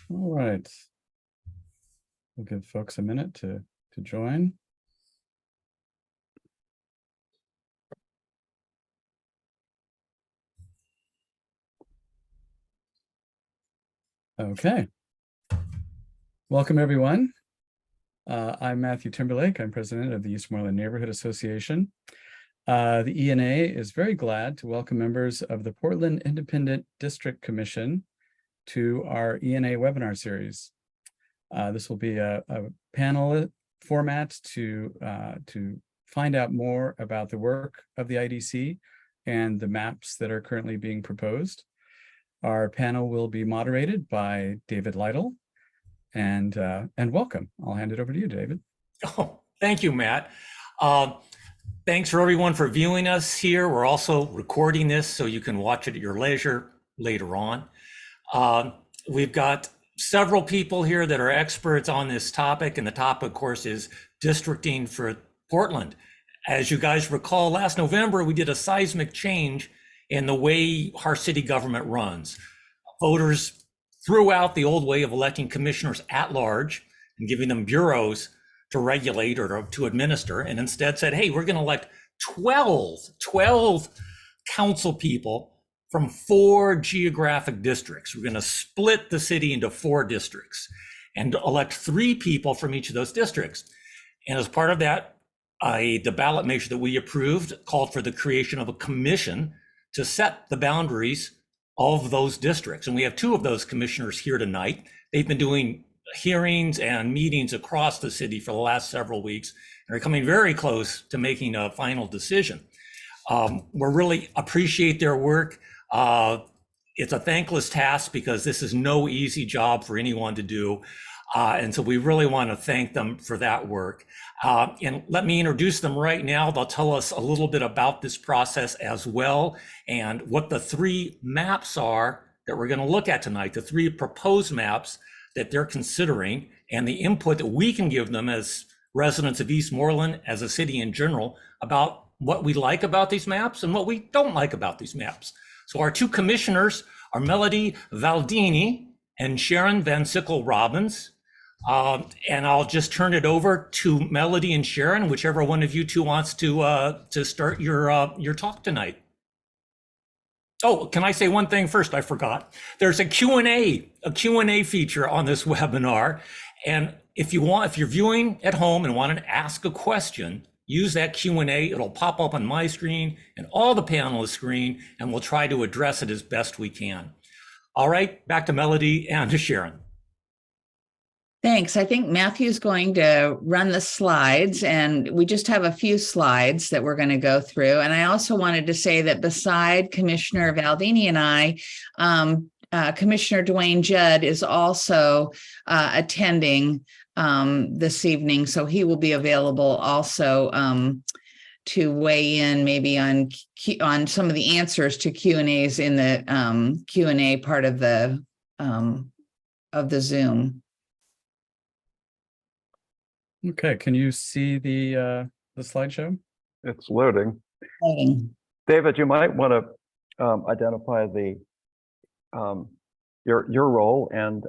All right. We'll give folks a minute to join. Okay. Welcome, everyone. I'm Matthew Timberlake. I'm president of the Eastmoreland Neighborhood Association. The ENA is very glad to welcome members of the Portland Independent District Commission to our ENA webinar series. This will be a panel format to find out more about the work of the IDC and the maps that are currently being proposed. Our panel will be moderated by David Lytle, and welcome. I'll hand it over to you, David. Oh, thank you, Matt. Thanks for everyone for viewing us here. We're also recording this so you can watch it at your leisure later on. We've got several people here that are experts on this topic, and the topic, of course, is districting for Portland. As you guys recall, last November, we did a seismic change in the way our city government runs. Voters threw out the old way of electing commissioners at large and giving them bureaus to regulate or to administer, and instead said, hey, we're going to elect 12 council people from 4 geographic districts. We're going to split the city into 4 districts and elect 3 people from each of those districts. And as part of that, the ballot measure that we approved called for the creation of a commission to set the boundaries of those districts. And we have 2 of those commissioners here tonight. They've been doing hearings and meetings across the city for the last several weeks and are coming very close to making a final decision. We really appreciate their work. It's a thankless task because this is no easy job for anyone to do. And so we really want to thank them for that work. And let me introduce them right now. They'll tell us a little bit about this process as well and what the 3 maps are that we're going to look at tonight, the 3 proposed maps that they're considering, and the input that we can give them as residents of Eastmoreland, as a city in general, about what we like about these maps and what we don't like about these maps. So our 2 commissioners are Melody Valdini and Sharon VanSickle Robbins. And I'll just turn it over to Melody and Sharon, whichever one of you 2 wants to start your talk tonight. Oh, can I say one thing first? I forgot. There's a Q&A feature on this webinar. And if you're viewing at home and want to ask a question, use that Q&A. It'll pop up on my screen and all the panelists' screen, and we'll try to address it as best we can. All right, back to Melody and to Sharon. Thanks. I think Matthew's going to run the slides, and we just have a few slides that we're going to go through. And I also wanted to say that beside Commissioner Valdini and I, Commissioner Dwayne Judd is also attending this evening, so he will be available also to weigh in maybe on some of the answers to Q&As in the Q&A part of the Zoom. Okay, can you see the slideshow? It's loading. David, you might want to identify the your role and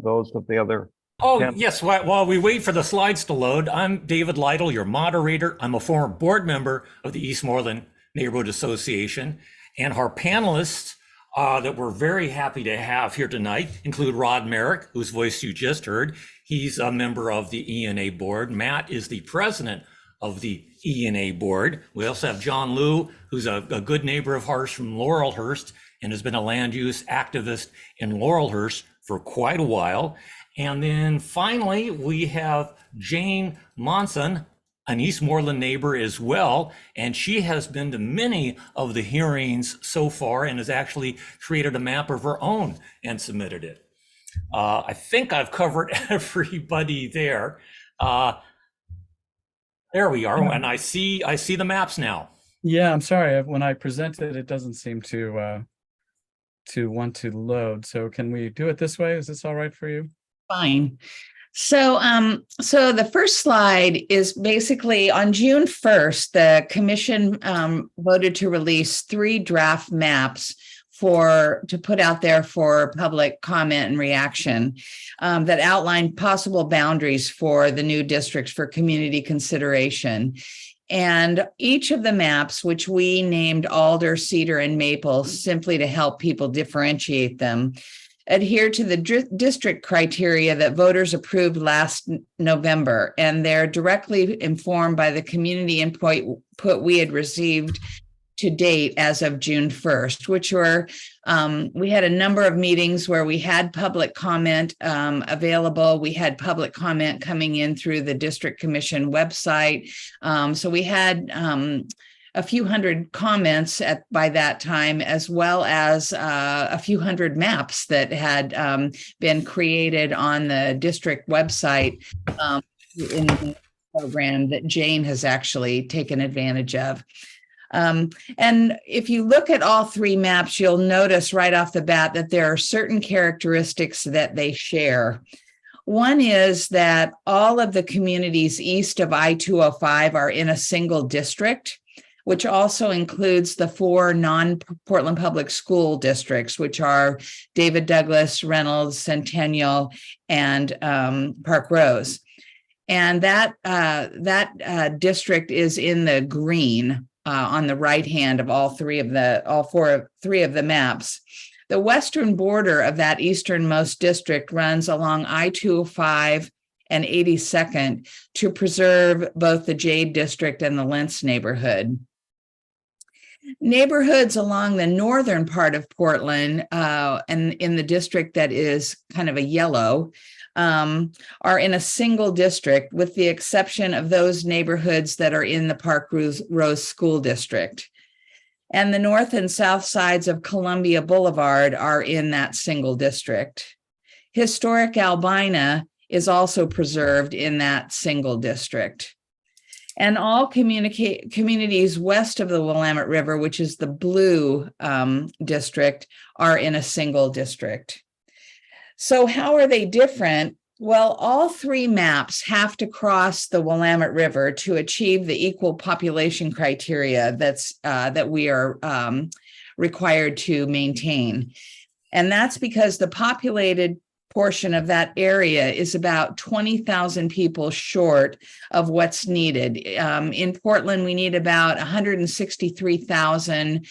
those of the other. Oh, yes. While we wait for the slides to load, I'm David Lytle, your moderator. I'm a former board member of the Eastmoreland Neighborhood Association, and our panelists that we're very happy to have here tonight include Rod Merrick, whose voice you just heard. He's a member of the ENA board. Matt is the president of the ENA board. We also have John Liu, who's a good neighbor of ours from Laurelhurst and has been a land use activist in Laurelhurst for quite a while. And then finally, we have Jane Monson, an Eastmoreland neighbor as well, and she has been to many of the hearings so far and has actually created a map of her own and submitted it. I think I've covered everybody there. There we are, and I see the maps now. Yeah, I'm sorry. When I presented, it doesn't seem to want to load. So can we do it this way? Is this all right for you? Fine. So the first slide is basically on June 1st, the commission voted to release 3 draft maps to put out there for public comment and reaction that outline possible boundaries for the new districts for community consideration. And each of the maps, which we named Alder, Cedar, and Maple, simply to help people differentiate them, adhere to the district criteria that voters approved last November, and they're directly informed by the community input we had received to date as of June 1st, which were, we had a number of meetings where we had public comment available. We had public comment coming in through the district commission website. So we had a few hundred comments by that time, as well as a few hundred maps that had been created on the district website in the program that Jane has actually taken advantage of. And if you look at all three maps, you'll notice right off the bat that there are certain characteristics that they share. One is that all of the communities east of I-205 are in a single district, which also includes the 4 non-Portland Public School districts, which are David Douglas, Reynolds, Centennial, and Park Rose. And that district is in the green on the right hand of three of the maps. The western border of that easternmost district runs along I-205 and 82nd to preserve both the Jade District and the Lentz neighborhood. Neighborhoods along the northern part of Portland and in the district that is kind of a yellow are in a single district, with the exception of those neighborhoods that are in the Park Rose School District. And the north and south sides of Columbia Boulevard are in that single district. Historic Albina is also preserved in that single district. And all communities west of the Willamette River, which is the blue district, are in a single district. So how are they different? Well, all three maps have to cross the Willamette River to achieve the equal population criteria that we are required to maintain. And that's because the populated portion of that area is about 20,000 people short of what's needed. In Portland, we need about 163,000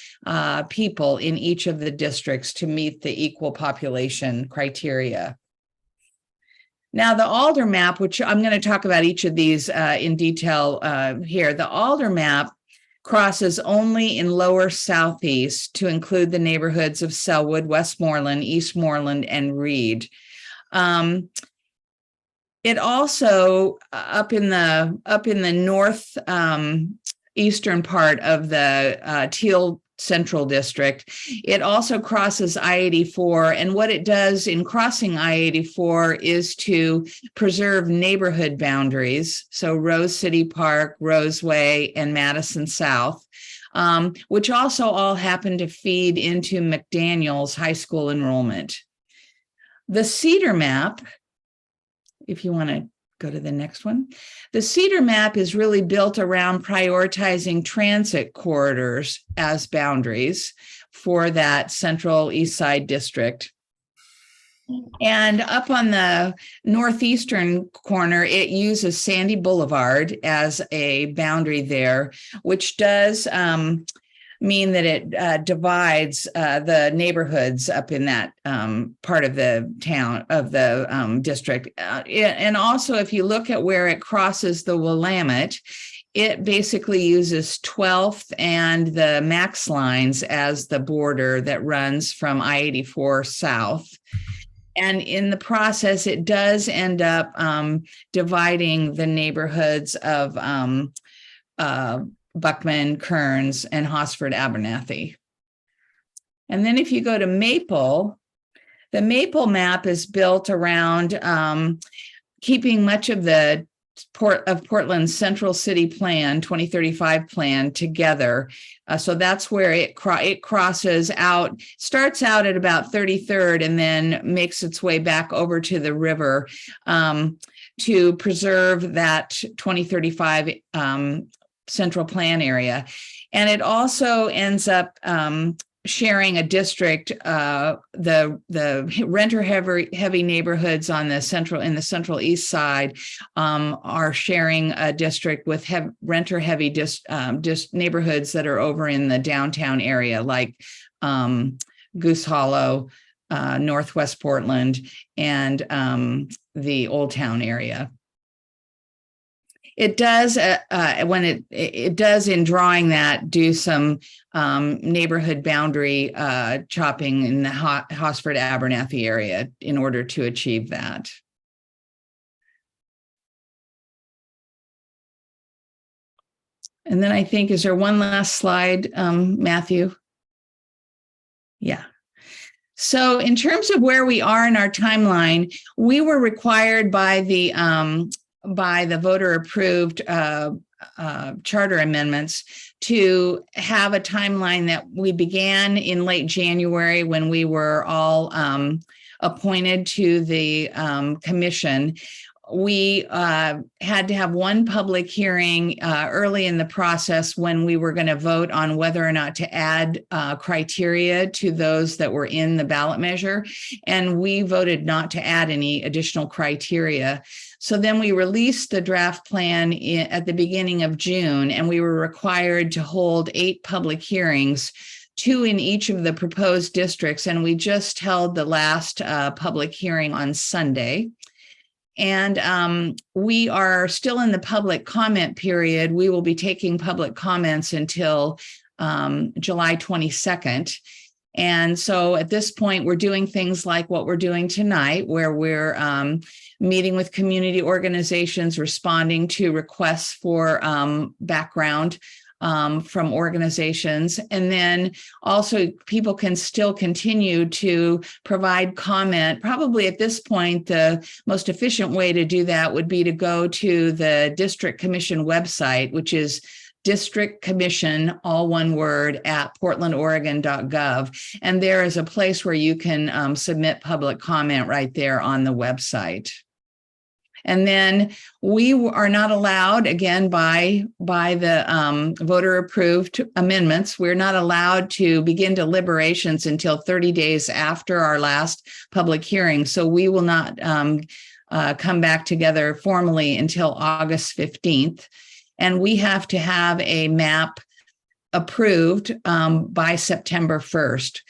people in each of the districts to meet the equal population criteria. Now, the Alder map, which I'm going to talk about each of these in detail here, the Alder map crosses only in lower southeast to include the neighborhoods of Selwood, Westmoreland, Eastmoreland, and Reed. It also up in the north eastern part of the Teal Central District, it also crosses I-84, and what it does in crossing I-84 is to preserve neighborhood boundaries, so Rose City Park, Roseway, and Madison South, which also all happen to feed into McDaniel's high school enrollment. The Cedar map, if you want to go to the next one, the Cedar map is really built around prioritizing transit corridors as boundaries for that central east side district. And up on the northeastern corner, it uses Sandy Boulevard as a boundary there, which does mean that it divides the neighborhoods up in that part of the town, of the district. And also, if you look at where it crosses the Willamette, it basically uses 12th and the Max lines as the border that runs from I-84 south. And in the process, it does end up dividing the neighborhoods of Buckman, Kearns, and Hosford Abernathy. And then if you go to Maple, the Maple map is built around keeping much of the Portland's Central City Plan, 2035 plan together. So that's where it crosses out, starts out at about 33rd and then makes its way back over to the river to preserve that 2035 central plan area. And it also ends up sharing a district, the renter heavy neighborhoods on the central east side are sharing a district with renter heavy neighborhoods that are over in the downtown area, like Goose Hollow, Northwest Portland, and the Old Town area. It does when it does in drawing that do some neighborhood boundary chopping in the Hosford Abernathy area in order to achieve that. And then I think, is there one last slide, Matthew? Yeah. So in terms of where we are in our timeline, we were required by the voter approved charter amendments to have a timeline that we began in late January when we were all appointed to the commission. We had to have one public hearing early in the process when we were going to vote on whether or not to add criteria to those that were in the ballot measure. And we voted not to add any additional criteria. So then we released the draft plan at the beginning of June, and we were required to hold 8 public hearings, 2 in each of the proposed districts. And we just held the last public hearing on Sunday. And we are still in the public comment period. We will be taking public comments until July 22nd. And so at this point, we're doing things like what we're doing tonight, where we're meeting with community organizations, responding to requests for background from organizations. And then also people can still continue to provide comment. Probably at this point, the most efficient way to do that would be to go to the District Commission website, which is District Commission, all one word, at portlandoregon.gov. And there is a place where you can submit public comment right there on the website. And then we are not allowed, again, by the voter approved amendments, we're not allowed to begin deliberations until 30 days after our last public hearing. So we will not come back together formally until August 15th. And we have to have a map approved by September 1st.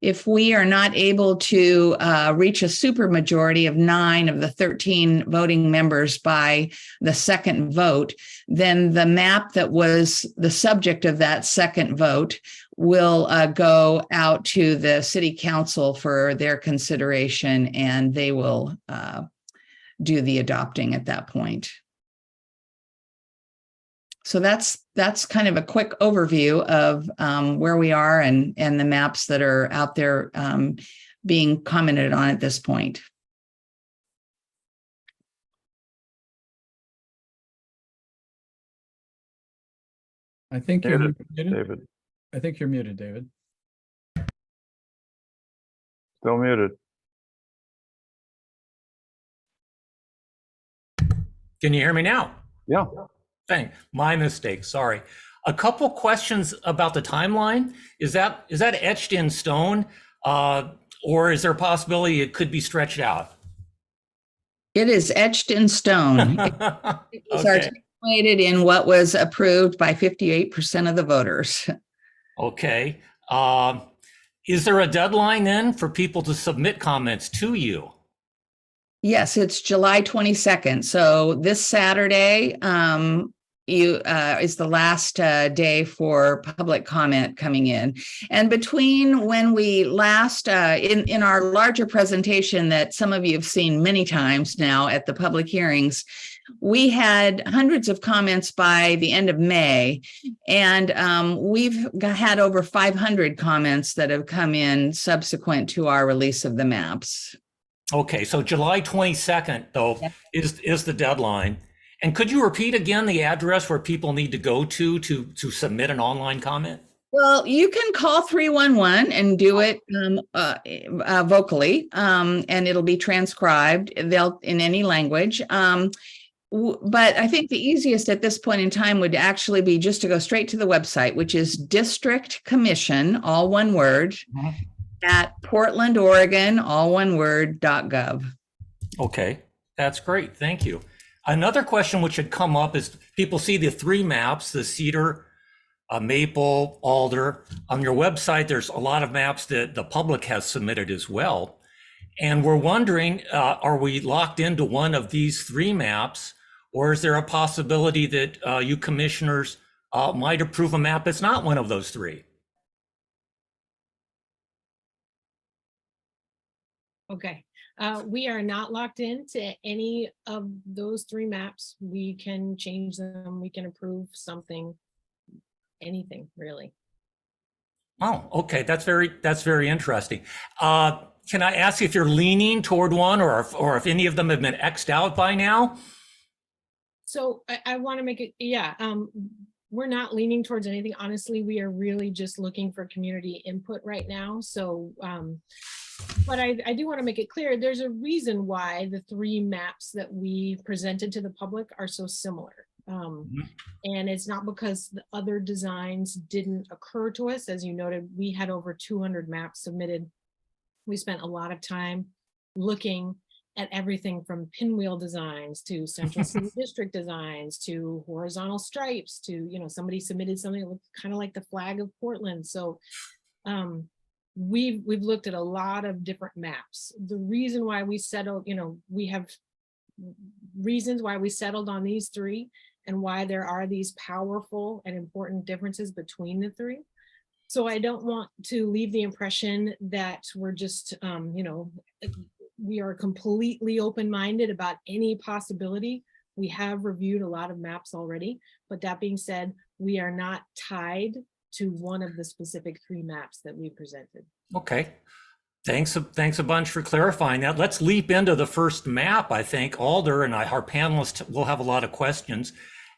If we are not able to reach a supermajority of 9 of the 13 voting members by the second vote, then the map that was the subject of that second vote will go out to the city council for their consideration, and they will do the adopting at that point. So that's kind of a quick overview of where we are and the maps that are out there being commented on at this point. I think you're muted, David. I think you're muted, David. Still muted. Can you hear me now? Yeah. My mistake, sorry. A couple questions about the timeline. Is that etched in stone, or is there a possibility it could be stretched out? It is etched in stone. It's articulated in what was approved by 58% of the voters. Okay. Is there a deadline then for people to submit comments to you? Yes, it's July 22nd. So this Saturday is the last day for public comment coming in. And between when we last, in our larger presentation that some of you have seen many times now at the public hearings, we had hundreds of comments by the end of May, and we've had over 500 comments that have come in subsequent to our release of the maps. Okay, so July 22nd, though, is the deadline. And could you repeat again the address where people need to go to submit an online comment? Well, you can call 311 and do it vocally, and it'll be transcribed in any language. but I think the easiest at this point in time would actually be just to go straight to the website, which is District Commission, all one word, at Portland, Oregon, all one word, .gov. Okay, that's great. Thank you. Another question which had come up is people see the three maps, the cedar, maple, alder. On your website, there's a lot of maps that the public has submitted as well. And we're wondering, are we locked into one of these three maps, or is there a possibility that you commissioners might approve a map that's not one of those three? Okay, we are not locked into any of those three maps. We can change them. We can approve something, anything really. Oh, okay, that's very interesting. Can I ask if you're leaning toward one, or if any of them have been X'd out by now? So I want to make it, yeah, we're not leaning towards anything. Honestly, we are really just looking for community input right now. So, but I do want to make it clear, there's a reason why the three maps that we presented to the public are so similar. And it's not because the other designs didn't occur to us. As you noted, we had over 200 maps submitted. We spent a lot of time looking at everything from pinwheel designs to central city district designs to horizontal stripes to, you know, somebody submitted something that looked kind of like the flag of Portland. So we've looked at a lot of different maps. The reason why we settled, you know, we have reasons why we settled on these three and why there are these powerful and important differences between the three. So I don't want to leave the impression that we're just, you know, we are completely open-minded about any possibility. We have reviewed a lot of maps already, but that being said, we are not tied to one of the specific three maps that we presented. Okay, thanks a bunch for clarifying that. Let's leap into the first map. I think Alder and our panelists will have a lot of questions.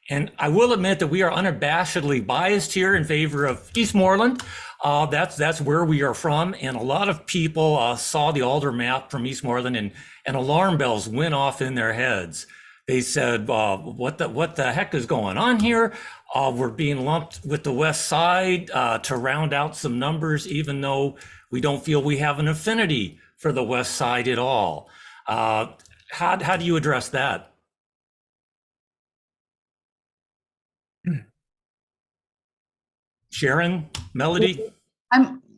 And I will admit that we are unabashedly biased here in favor of Eastmoreland. That's where we are from. And a lot of people saw the Alder map from Eastmoreland and alarm bells went off in their heads. They said, what the heck is going on here? We're being lumped with the West Side to round out some numbers, even though we don't feel we have an affinity for the West Side at all. How do you address that? Sharon, Melody?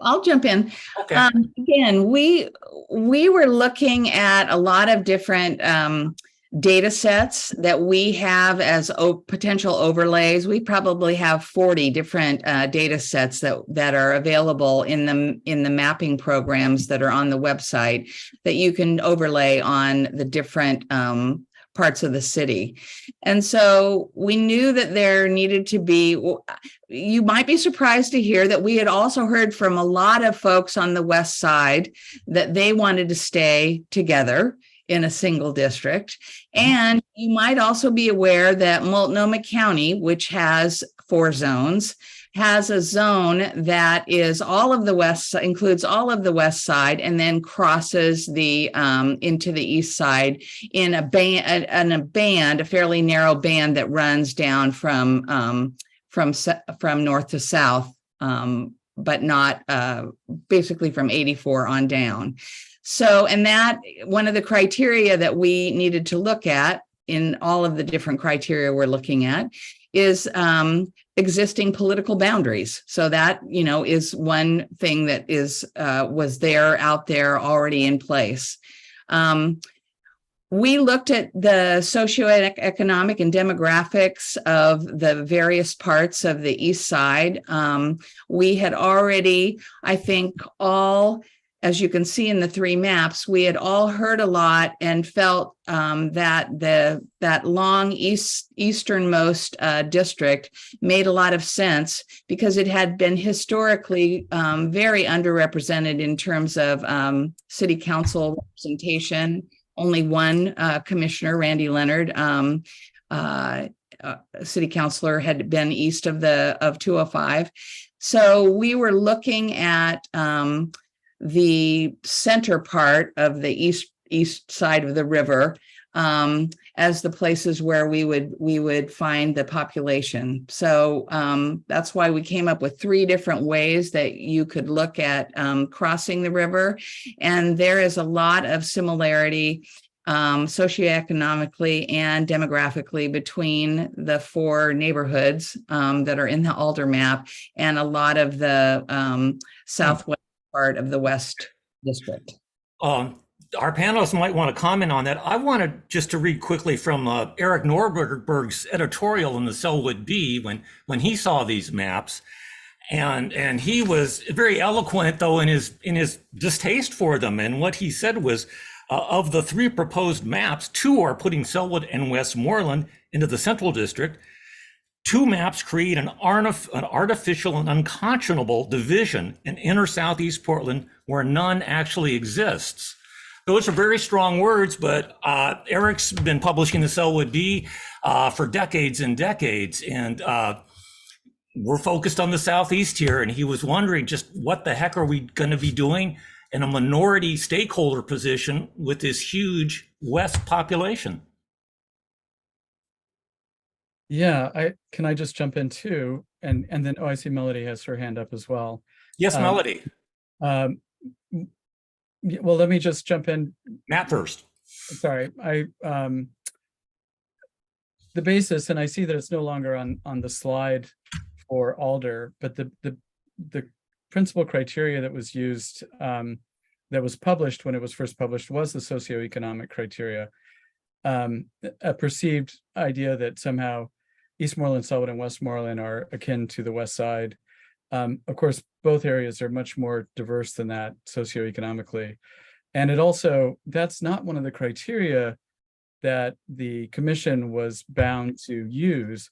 I'll jump in. Okay. Again, we were looking at a lot of different data sets that we have as potential overlays. We probably have 40 different data sets that are available in the mapping programs that are on the website that you can overlay on the different parts of the city. And so we knew that there needed to be, you might be surprised to hear that we had also heard from a lot of folks on the West Side that they wanted to stay together in a single district. And you might also be aware that Multnomah County, which has 4 zones, has a zone that is all of the west, includes all of the West Side, and then crosses the into the East Side in a band, a fairly narrow band that runs down from north to south, but not basically from 84 on down. So, and that one of the criteria that we needed to look at in all of the different criteria we're looking at is existing political boundaries. So that, you know, is one thing that is was out there already in place. We looked at the socioeconomic and demographics of the various parts of the East Side. We had already, I think, as you can see in the 3 maps, we had all heard a lot and felt that long easternmost district made a lot of sense because it had been historically very underrepresented in terms of city council representation. Only one commissioner, Randy Leonard, city councilor, had been east of 205. So we were looking at the center part of the east side of the river, as the places where we would find the population. So that's why we came up with 3 different ways that you could look at crossing the river. And there is a lot of similarity socioeconomically and demographically between the 4 neighborhoods that are in the Alder map and a lot of the southwest part of the West District. Our panelists might want to comment on that. I wanted just to read quickly from Eric Norberg's editorial in the Selwood Bee when he saw these maps. And he was very eloquent, though, in his distaste for them. And what he said was, of the 3 proposed maps, 2 are putting Selwood and Westmoreland into the Central District. 2 maps create an artificial and unconscionable division in inner Southeast Portland where none actually exists. Those are very strong words, but Eric's been publishing the Selwood Bee for decades and decades. And we're focused on the Southeast here. And he was wondering just what the heck are we going to be doing in a minority stakeholder position with this huge West population? Yeah, can I just jump in too? And then, I see Melody has her hand up as well. Yes, Melody. Well, let me just jump in. Matt first. Sorry, the basis, and I see that it's no longer on the slide for Alder, but the principal criteria that was used, that was published when it was first published, was the socioeconomic criteria. A perceived idea that somehow Eastmoreland, Selwood, and Westmoreland are akin to the West Side. Of course, both areas are much more diverse than that socioeconomically. And it also, that's not one of the criteria that the commission was bound to use.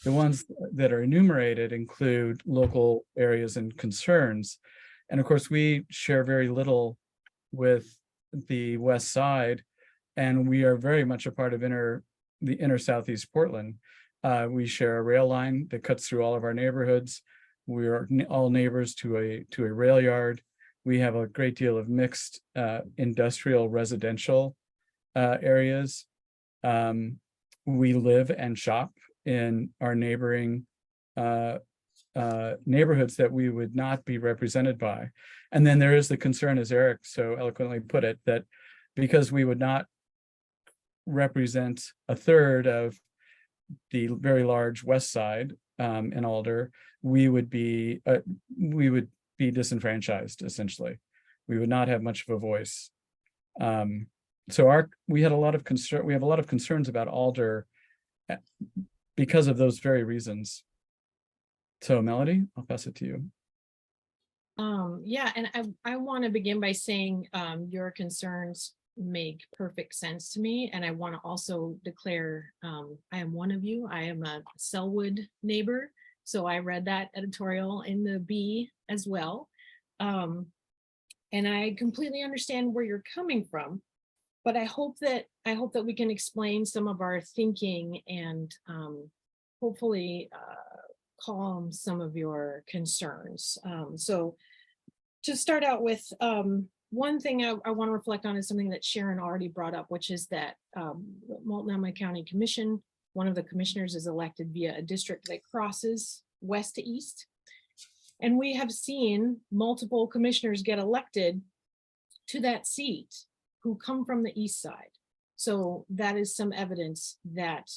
The ones that are enumerated include local areas and concerns. And of course, we share very little with the West Side, and we are very much a part of the inner Southeast Portland. We share a rail line that cuts through all of our neighborhoods. We are all neighbors to a rail yard. We have a great deal of mixed industrial residential areas. We live and shop in our neighboring neighborhoods that we would not be represented by. And then there is the concern, as Eric so eloquently put it, that because we would not represent a third of the very large West Side in Alder, we would be disenfranchised, essentially. We would not have much of a voice. So we have a lot of concerns about Alder because of those very reasons. So Melody, I'll pass it to you. Yeah, and I want to begin by saying your concerns make perfect sense to me. And I want to also declare I am one of you. I am a Selwood neighbor. So I read that editorial in the Bee as well. And I completely understand where you're coming from. But I hope that we can explain some of our thinking and hopefully calm some of your concerns. So to start out with, one thing I want to reflect on is something that Sharon already brought up, which is that Multnomah County Commission, one of the commissioners is elected via a district that crosses west to east. And we have seen multiple commissioners get elected to that seat who come from the east side. So that is some evidence that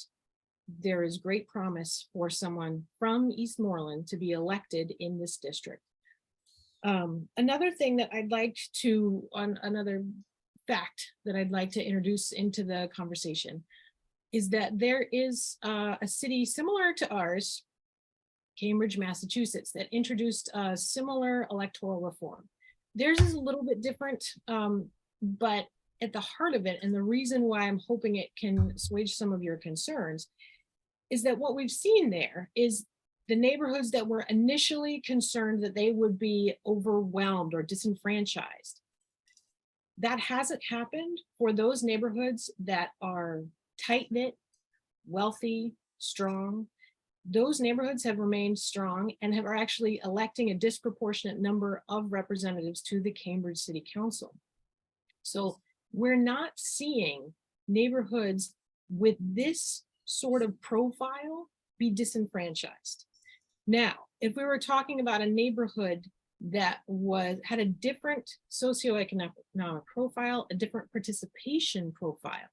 there is great promise for someone from Eastmoreland to be elected in this district. Another thing that I'd like to, another fact that I'd like to introduce into the conversation is that there is a city similar to ours, Cambridge, Massachusetts, that introduced a similar electoral reform. Theirs is a little bit different, but at the heart of it, and the reason why I'm hoping it can assuage some of your concerns, is that what we've seen there is the neighborhoods that were initially concerned that they would be overwhelmed or disenfranchised. That hasn't happened for those neighborhoods that are tight-knit, wealthy, strong. Those neighborhoods have remained strong and are actually electing a disproportionate number of representatives to the Cambridge City Council. So we're not seeing neighborhoods with this sort of profile be disenfranchised. Now, if we were talking about a neighborhood that had a different socioeconomic profile, a different participation profile,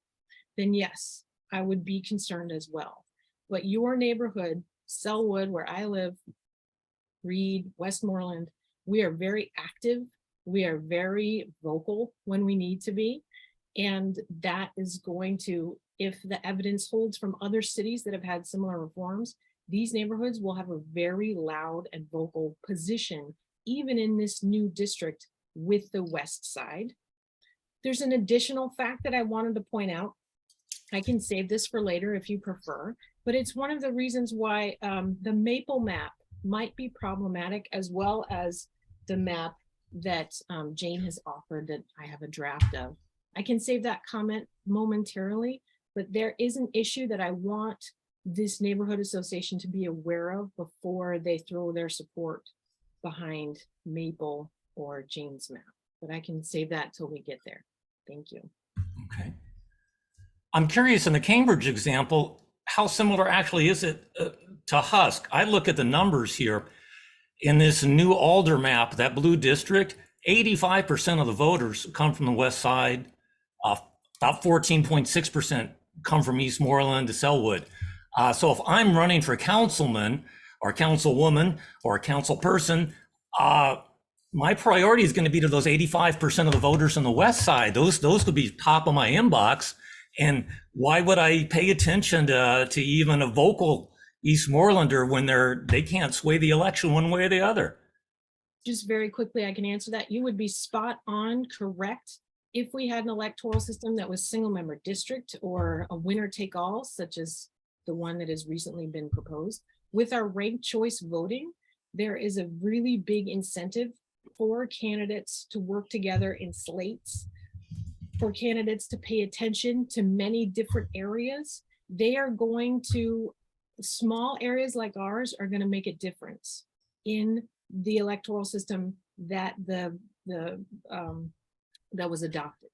then yes, I would be concerned as well. But your neighborhood, Sellwood, where I live, Reed, Westmoreland, we are very active. We are very vocal when we need to be. And that is going to, if the evidence holds from other cities that have had similar reforms, these neighborhoods will have a very loud and vocal position, even in this new district with the West Side. There's an additional fact that I wanted to point out. I can save this for later if you prefer, but it's one of the reasons why the Maple map might be problematic, as well as the map that Jane has offered that I have a draft of. I can save that comment momentarily, but there is an issue that I want this neighborhood association to be aware of before they throw their support behind Maple or Jane's map. But I can save that till we get there. Thank you. Okay. I'm curious, in the Cambridge example, how similar actually is it to Husk? I look at the numbers here. In this new Alder map, that blue district, 85% of the voters come from the West Side. About 14.6% come from Eastmoreland to Sellwood. So if I'm running for councilman or councilwoman or a council person, my priority is going to be to those 85% of the voters on the West Side. Those could be top of my inbox. And why would I pay attention to even a vocal Eastmorelander when they can't sway the election one way or the other? Just very quickly, I can answer that. You would be spot on correct if we had an electoral system that was single member district or a winner take all, such as the one that has recently been proposed. With our ranked choice voting, there is a really big incentive for candidates to work together in slates, for candidates to pay attention to many different areas. They are going to, small areas like ours are going to make a difference in the electoral system that that was adopted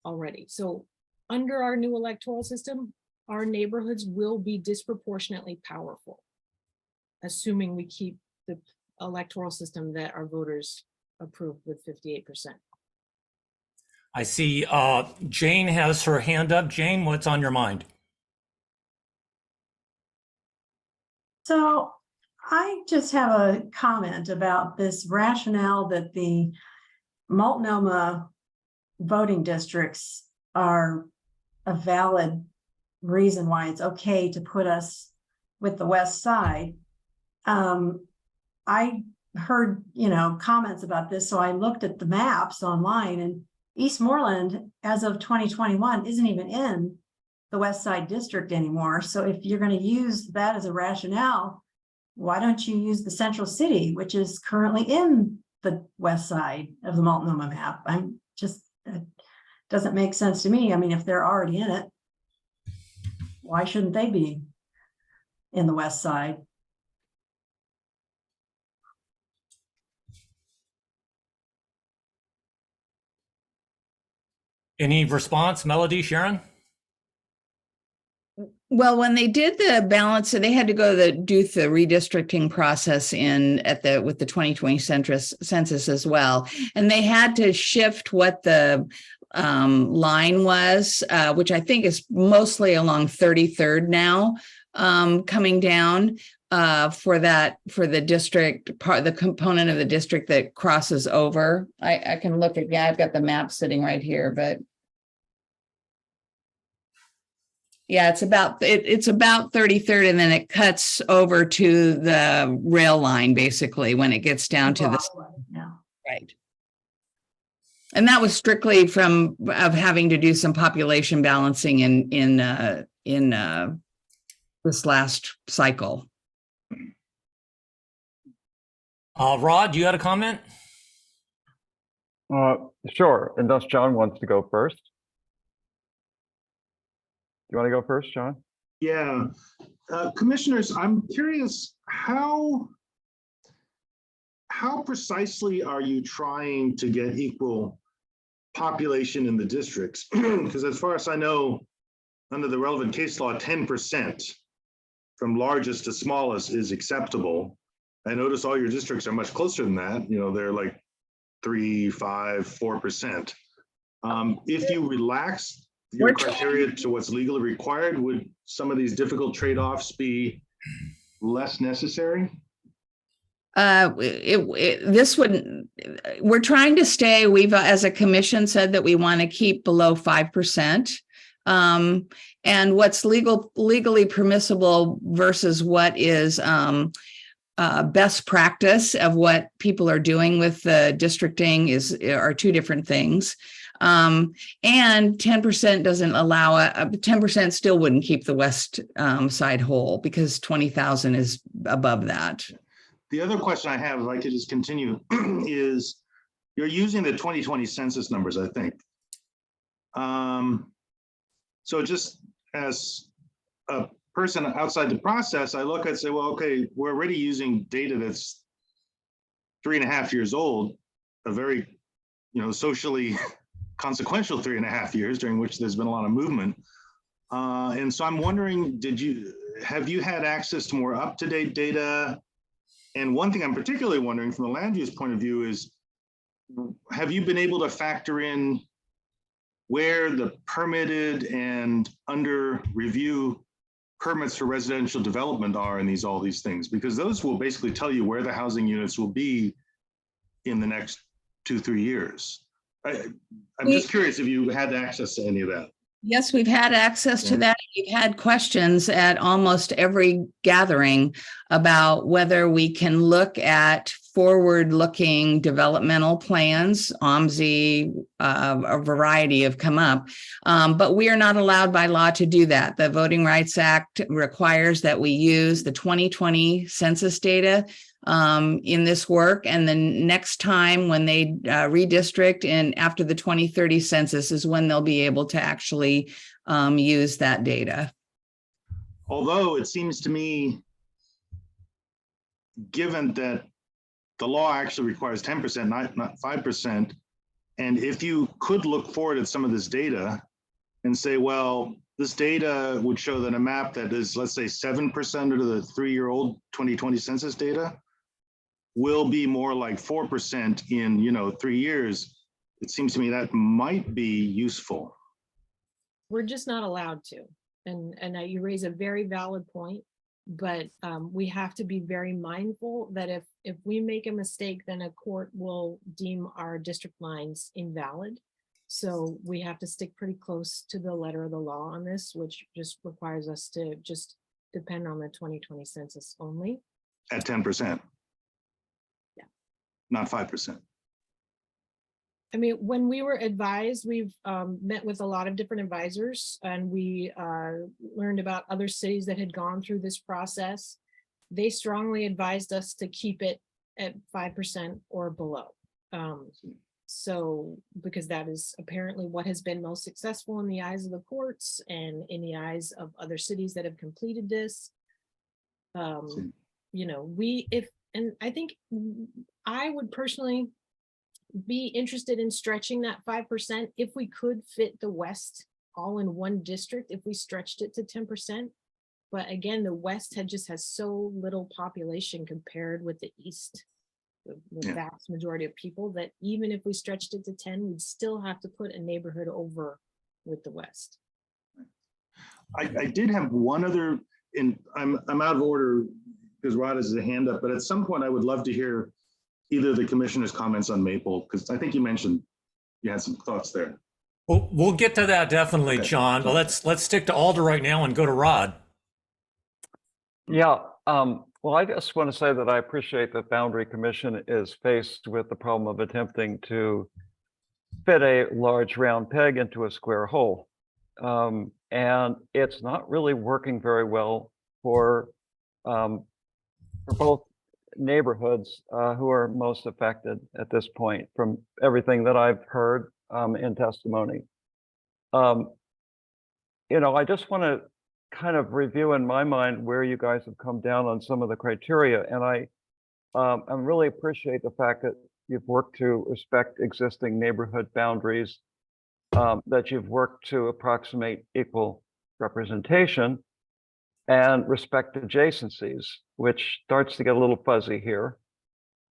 already. So under our new electoral system, our neighborhoods will be disproportionately powerful, assuming we keep the electoral system that our voters approved with 58%. I see Jane has her hand up. Jane, what's on your mind? So I just have a comment about this rationale that the Multnomah voting districts are a valid reason why it's okay to put us with the West Side. I heard, comments about this, so I looked at the maps online, and Eastmoreland, as of 2021, isn't even in the West Side district anymore. So if you're going to use that as a rationale, why don't you use the Central City, which is currently in the West Side of the Multnomah map? It doesn't make sense to me. I mean, if they're already in it, why shouldn't they be in the West Side? Any response, Melody, Sharon? Well, when they did the balance, so they had to do the redistricting process with the 2020 census as well, and they had to shift what the line was, which I think is mostly along 33rd now, coming down for the district part, the component of the district that crosses over. I can look at, I've got the map sitting right here, but yeah, it's about 33rd, and then it cuts over to the rail line basically when it gets down to the right. And that was strictly of having to do some population balancing in this last cycle. Rod, you had a comment? Sure, unless John wants to go first. Do you want to go first, John? Yeah, commissioners, I'm curious, how precisely are you trying to get equal population in the districts? Because as far as I know, under the relevant case law, 10% from largest to smallest is acceptable. I notice all your districts are much closer than that. You know, they're like 3, 5, 4%. If you relax your criteria to what's legally required, would some of these difficult trade-offs be less necessary? This wouldn't, we're trying to stay, we've, as a commission, said that we want to keep below 5%. And what's legally permissible versus what is best practice of what people are doing with the districting are two different things. And 10% doesn't allow 10% still wouldn't keep the west side whole, because 20,000 is above that. The other question I have, if I could just continue, is you're using the 2020 census numbers, I think. So just as a person outside the process, I look and say, well, okay, we're already using data that's 3.5 years old, a very, socially consequential 3.5 years during which there's been a lot of movement. And so I'm wondering, have you had access to more up-to-date data? And one thing I'm particularly wondering from the land use point of view is, have you been able to factor in where the permitted and under review permits for residential development are in all these things? Because those will basically tell you where the housing units will be in the next 2-3 years. I'm just curious if you had access to any of that. Yes, we've had access to that. We've had questions at almost every gathering about whether we can look at forward-looking developmental plans. OMSI, a variety have come up, but we are not allowed by law to do that. The Voting Rights Act requires that we use the 2020 census data in this work, and the next time when they redistrict and after the 2030 census is when they'll be able to actually use that data. Although it seems to me, given that the law actually requires 10%, not 5%, and if you could look forward at some of this data and say, well, this data would show that a map that is, let's say, 7% under the 3-year-old 2020 census data will be more like 4% in 3 years. It seems to me that might be useful. We're just not allowed to. And you raise a very valid point, but we have to be very mindful that if we make a mistake, then a court will deem our district lines invalid. So we have to stick pretty close to the letter of the law on this, which just requires us to just depend on the 2020 census only. At 10%. Yeah. Not 5%. I mean, when we were advised, we've met with a lot of different advisors, and we learned about other cities that had gone through this process. They strongly advised us to keep it at 5% or below. So, because that is apparently what has been most successful in the eyes of the courts and in the eyes of other cities that have completed this. And I think I would personally be interested in stretching that 5% if we could fit the West all in one district, if we stretched it to 10%. But again, the West has so little population compared with the East, the vast majority of people, that even if we stretched it to 10, we'd still have to put a neighborhood over with the West. I did have one other, and I'm out of order because Rod has a hand up, but at some point I would love to hear either the commissioner's comments on Maple, because I think you mentioned you had some thoughts there. Well, we'll get to that definitely, Okay. John, but let's stick to Alder right now and go to Rod. Yeah, well, I just want to say that I appreciate that Boundary Commission is faced with the problem of attempting to fit a large round peg into a square hole. And it's not really working very well for both neighborhoods who are most affected at this point, from everything that I've heard in testimony. I just want to kind of review in my mind where you guys have come down on some of the criteria, and I really appreciate the fact that you've worked to respect existing neighborhood boundaries, that you've worked to approximate equal representation and respect adjacencies, which starts to get a little fuzzy here.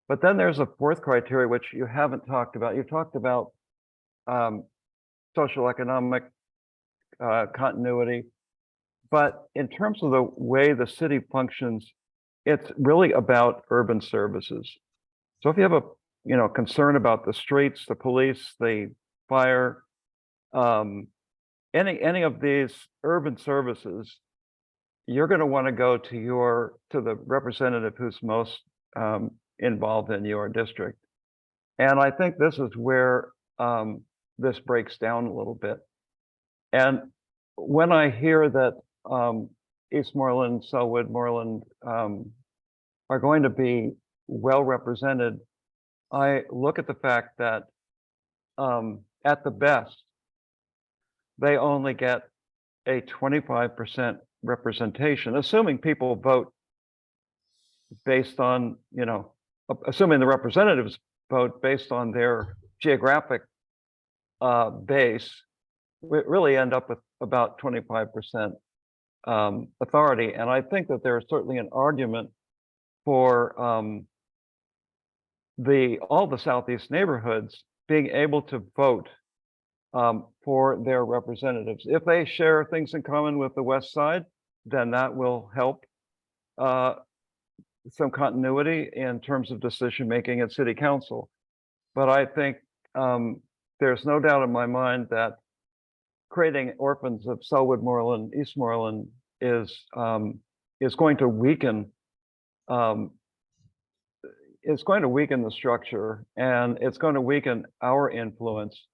But then there's a fourth criteria, which you haven't talked about. You talked about social economic continuity, but in terms of the way the city functions, it's really about urban services. So if you have a concern about the streets, the police, the fire, any of these urban services, you're going to want to go to the representative who's most involved in your district. And I think this is where this breaks down a little bit. And when I hear that Eastmoreland, Selwood, Moreland are going to be well represented, I look at the fact that at the best, they only get a 25% representation, assuming people vote based on, assuming the representatives vote based on their geographic base, we really end up with about 25% authority. And I think that there is certainly an argument for all the Southeast neighborhoods being able to vote for their representatives. If they share things in common with the West Side, then that will help some continuity in terms of decision-making at City Council. But I think there's no doubt in my mind that creating orphans of Selwood, Moreland, Eastmoreland is going to weaken the structure, and it's going to weaken our influence.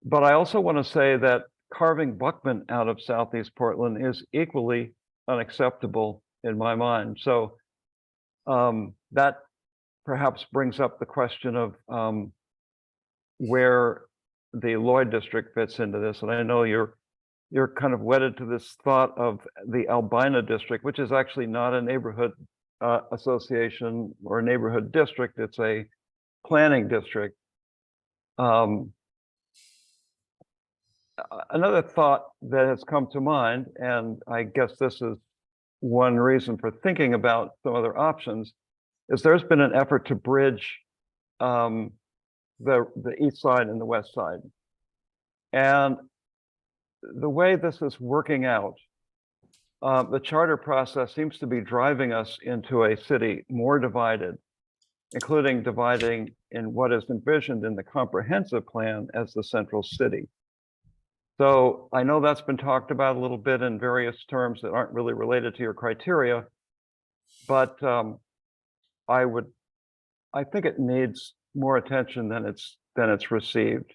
But I also want to say that carving Buckman out of Southeast Portland is equally unacceptable in my mind. So that perhaps brings up the question of where the Lloyd district fits into this. And I know you're kind of wedded to this thought of the Albina district, which is actually not a neighborhood association or a neighborhood district. It's a planning district. Another thought that has come to mind, and I guess this is one reason for thinking about some other options, is there's been an effort to bridge the east side and the west side. And the way this is working out, the charter process seems to be driving us into a city more divided, including dividing in what is envisioned in the comprehensive plan as the central city. So I know that's been talked about a little bit in various terms that aren't really related to your criteria, but I think it needs more attention than it's received.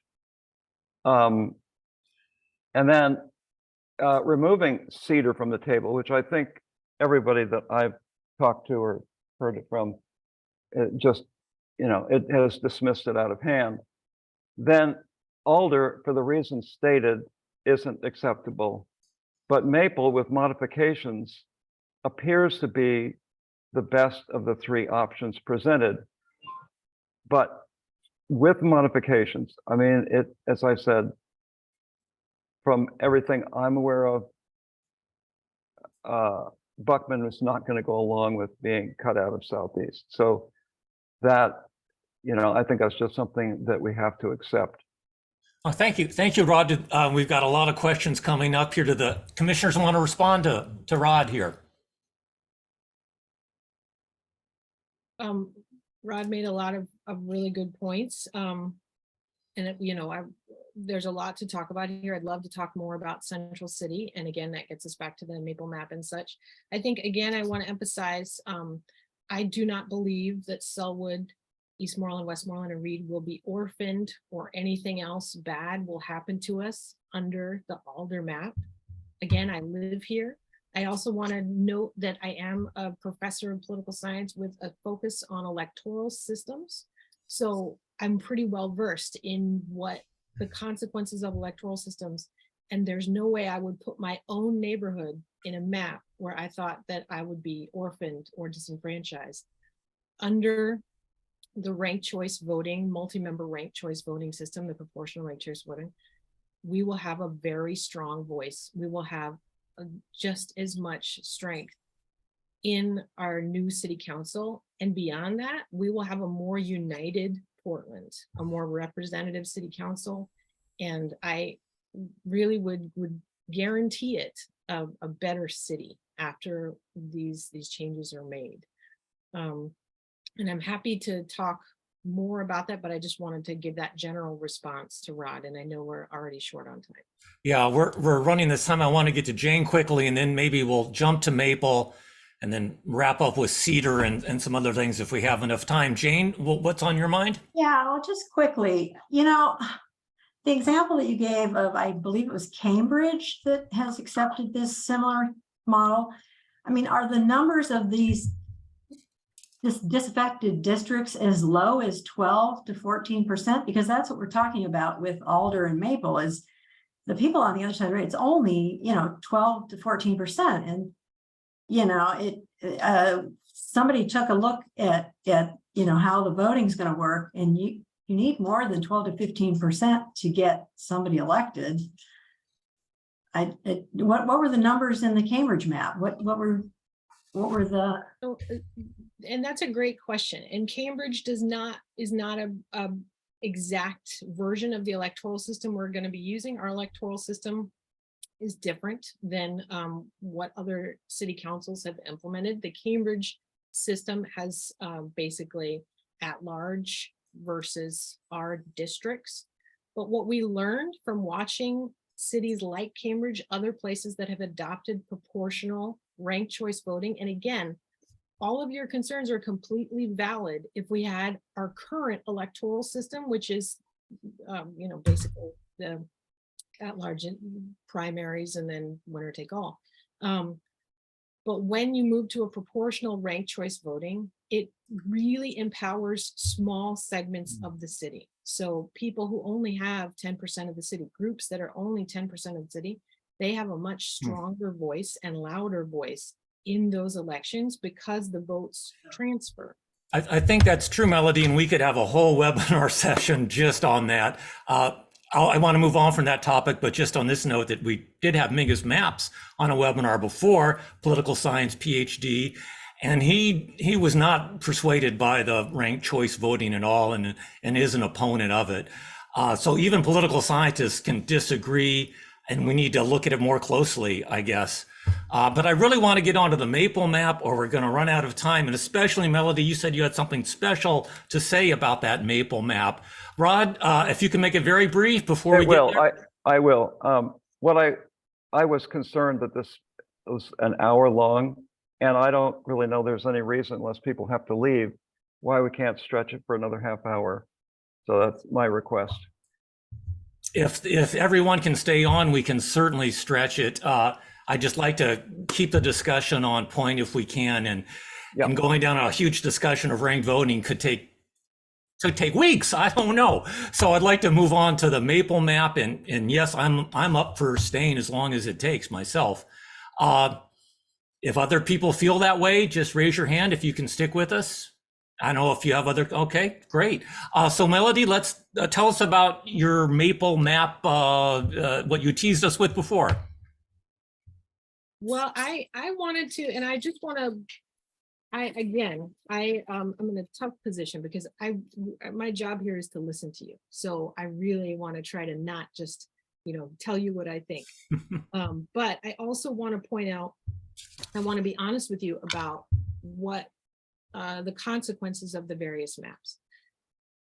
And then removing Cedar from the table, which I think everybody that I've talked to or heard it from, it just, it has dismissed it out of hand. Then Alder, for the reasons stated, isn't acceptable, but Maple with modifications appears to be the best of the three options presented. But with modifications, I mean, as I said, from everything I'm aware of, Buckman is not going to go along with being cut out of Southeast. So that, I think that's just something that we have to accept. Well, thank you, Rod. We've got a lot of questions coming up here. Do the commissioners want to respond to Rod here? Rod made a lot of really good points. And there's a lot to talk about here. I'd love to talk more about Central City. And again, that gets us back to the Maple map and such. I think, again, I want to emphasize, I do not believe that Selwood, Eastmoreland, Westmoreland, and Reed will be orphaned or anything else bad will happen to us under the Alder map. Again, I live here. I also want to note that I am a professor of political science with a focus on electoral systems. So I'm pretty well versed in what the consequences of electoral systems, and there's no way I would put my own neighborhood in a map where I thought that I would be orphaned or disenfranchised. Under the ranked choice voting, multi-member ranked choice voting system, the proportional ranked choice voting, we will have a very strong voice. We will have just as much strength in our new city council. And beyond that, we will have a more united Portland, a more representative city council. And I really would guarantee it a better city after these changes are made. And I'm happy to talk more about that, but I just wanted to give that general response to Rod, and I know we're already short on time. Yeah, we're running this time. I want to get to Jane quickly, and then maybe we'll jump to Maple and then wrap up with Cedar and some other things if we have enough time. Jane, what's on your mind? Yeah, well, just quickly, you know, the example that you gave of, I believe it was Cambridge that has accepted this similar model. I mean, are the numbers of these disaffected districts as low as 12 to 14%? Because that's what we're talking about with Alder and Maple, is the people on the other side, right? It's only, you know, 12 to 14%. And, you know, somebody took a look at, you know, how the voting is going to work, and you need more than 12 to 15% to get somebody elected. What were the numbers in the Cambridge map? What were the? So, and that's a great question. And Cambridge is not a exact version of the electoral system we're going to be using. Our electoral system is different than what other city councils have implemented. The Cambridge system has basically at large versus our districts. But what we learned from watching cities like Cambridge, other places that have adopted proportional ranked choice voting, and again, all of your concerns are completely valid if we had our current electoral system, which is, you know, basically the at-large primaries and then winner take all. But when you move to a proportional ranked choice voting, it really empowers small segments of the city. So people who only have 10% of the city, groups that are only 10% of the city, they have a much stronger voice and louder voice in those elections because the votes transfer. I think that's true, Melody, and we could have a whole webinar session just on that. I want to move on from that topic, but just on this note that we did have Mingus Maps on a webinar before, political science PhD, and he was not persuaded by the ranked choice voting at all, and is an opponent of it. So even political scientists can disagree, and we need to look at it more closely, I guess. But I really want to get onto the Maple map, or we're going to run out of time. And especially, Melody, you said you had something special to say about that Maple map. Rod, if you can make it very brief before we get there. I will. What I was concerned that this was an hour long, and I don't really know there's any reason, unless people have to leave, why we can't stretch it for another half hour. So that's my request. If everyone can stay on, we can certainly stretch it. I just like to keep the discussion on point if we can, and going down a huge discussion of ranked voting could take weeks. I don't know. So I'd like to move on to the Maple map, and yes, I'm up for staying as long as it takes myself. If other people feel that way, just raise your hand if you can stick with us. I know if you have other, okay, great. So Melody, let's tell us about your Maple map, what you teased us with before. Well, I wanted to, and I just want to, I'm in a tough position because my job here is to listen to you. So I really want to try to not just, you know, tell you what I think. But I also want to point out, I want to be honest with you about what the consequences of the various maps.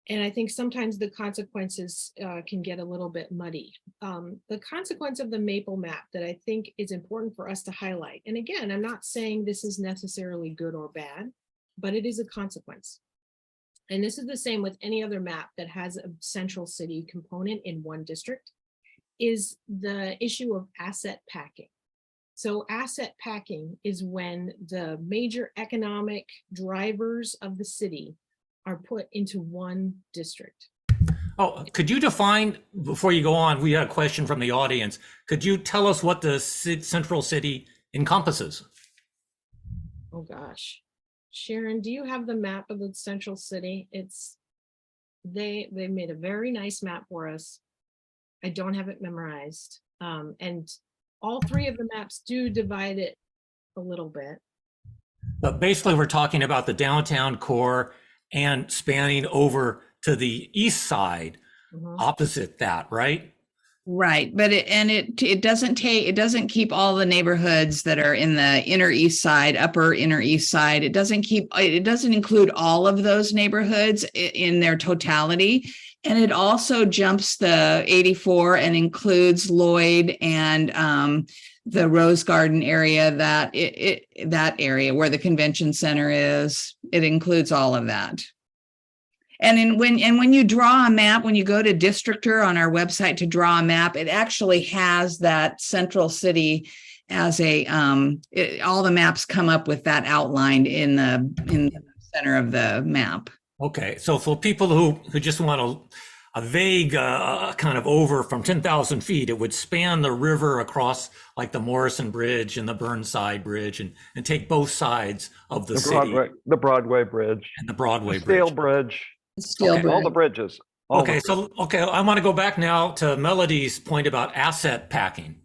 And I think sometimes the consequences can get a little bit muddy. The consequence of the Maple map that I think is important for us to highlight, and again, I'm not saying this is necessarily good or bad, but it is a consequence. And this is the same with any other map that has a central city component in one district, is the issue of asset packing. So asset packing is when the major economic drivers of the city are put into one district. Oh, could you define, before you go on, we had a question from the audience. Could you tell us what the central city encompasses? Oh gosh. Sharon, do you have the map of the central city? They made a very nice map for us. I don't have it memorized. And all three of the maps do divide it a little bit. But basically, we're talking about the downtown core and spanning over to the east side, Mhm. opposite that, right? Right, but it doesn't keep all the neighborhoods that are in the inner east side, upper inner east side. It doesn't include all of those neighborhoods in their totality. And it also jumps the 84 and includes Lloyd and the Rose Garden area, that area where the convention center is. It includes all of that. And when you draw a map, when you go to Districtor on our website to draw a map, it actually has that central city as all the maps come up with that outlined in the center of the map. Okay, so for people who just want a vague kind of over from 10,000 feet, it would span the river across like the Morrison Bridge and the Burnside Bridge and take both sides of the city. The Broadway Bridge. And the Broadway Steel Bridge. Bridge. Steel Okay. Bridge. All the bridges. Okay, I want to go back now to Melody's point about asset packing.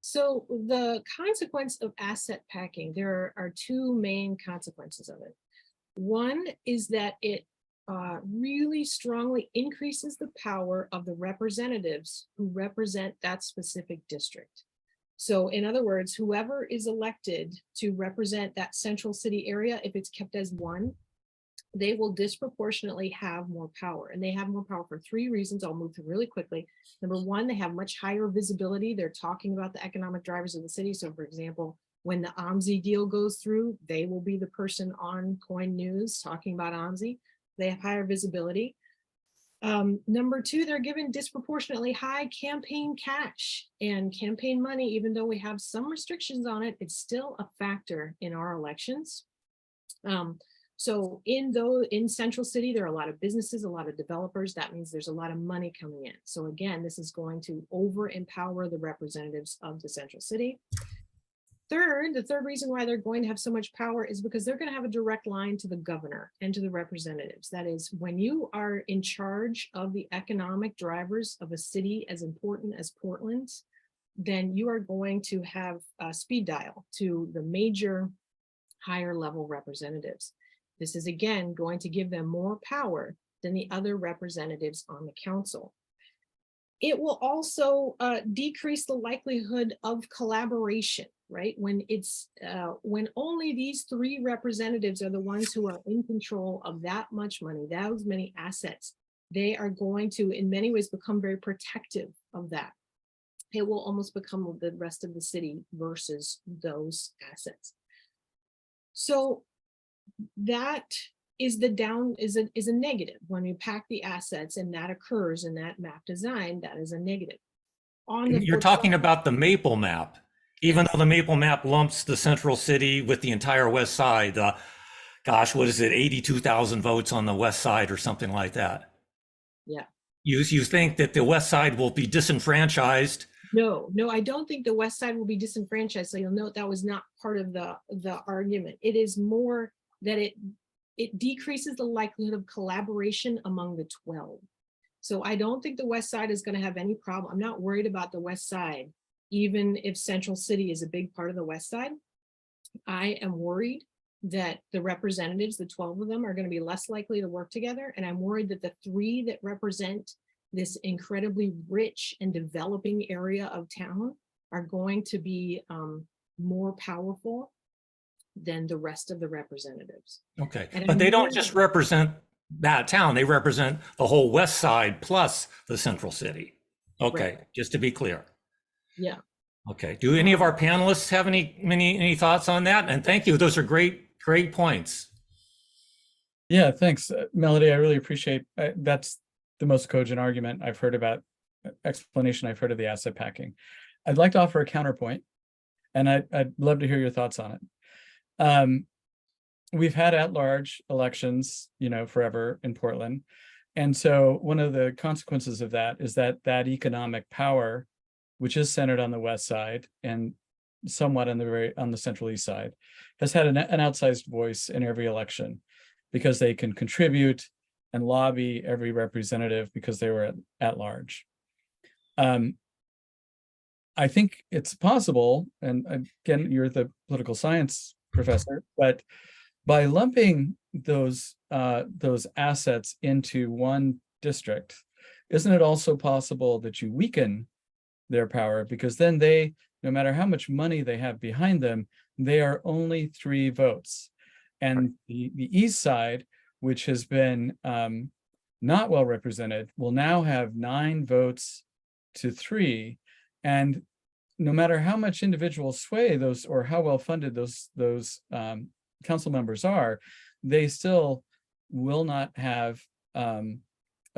So the consequence of asset packing, there are two main consequences of it. One is that it really strongly increases the power of the representatives who represent that specific district. So in other words, whoever is elected to represent that central city area, if it's kept as one, they will disproportionately have more power. And they have more power for three reasons. I'll move through really quickly. Number one, they have much higher visibility. They're talking about the economic drivers of the city. So for example, when the OMSI deal goes through, they will be the person on Coin News talking about OMSI. They have higher visibility. Number two, they're given disproportionately high campaign cash and campaign money. Even though we have some restrictions on it, it's still a factor in our elections. So in Central City, there are a lot of businesses, a lot of developers. That means there's a lot of money coming in. So again, this is going to over empower the representatives of the Central City. The third reason why they're going to have so much power is because they're going to have a direct line to the governor and to the representatives. That is, when you are in charge of the economic drivers of a city as important as Portland, then you are going to have a speed dial to the major higher level representatives. This is again going to give them more power than the other representatives on the council. It will also decrease the likelihood of collaboration, right? When only these three representatives are the ones who are in control of that much money, those many assets, they are going to, in many ways, become very protective of that. It will almost become the rest of the city versus those assets. So that is a negative. When you pack the assets and that occurs in that map design, that is a negative. You're talking about the Maple map. Even though the Maple map lumps the central city with the entire west side, gosh, what is it, 82,000 votes on the west side or something like that? Yeah. You think that the west side will be disenfranchised? No, I don't think the west side will be disenfranchised. So you'll note that was not part of the argument. It is more that it decreases the likelihood of collaboration among the 12. So I don't think the west side is going to have any problem. I'm not worried about the west side, even if Central City is a big part of the west side. I am worried that the representatives, the 12 of them, are going to be less likely to work together. And I'm worried that the three that represent this incredibly rich and developing area of town are going to be more powerful than the rest of the representatives. Okay, but they don't just represent that town, they represent the whole west side plus the central city. Okay, right. Just to be clear. Yeah. Okay, do any of our panelists have any thoughts on that? And thank you, those are great points. Yeah, thanks, Melody. I really appreciate that's the most cogent argument I've heard about, explanation I've heard of the asset packing. I'd like to offer a counterpoint, and I'd love to hear your thoughts on it. We've had at-large elections, forever in Portland. And so one of the consequences of that is that economic power, which is centered on the west side and somewhat on the central east side, has had an outsized voice in every election because they can contribute and lobby every representative because they were at large. I think it's possible, and again, you're the political science professor, but by lumping those assets into one district, isn't it also possible that you weaken their power? Because then they, no matter how much money they have behind them, they are only 3 votes. And the East Side, which has been not well represented, will now have 9 votes to 3. And no matter how much individual sway those, or how well funded those council members are, they still will not have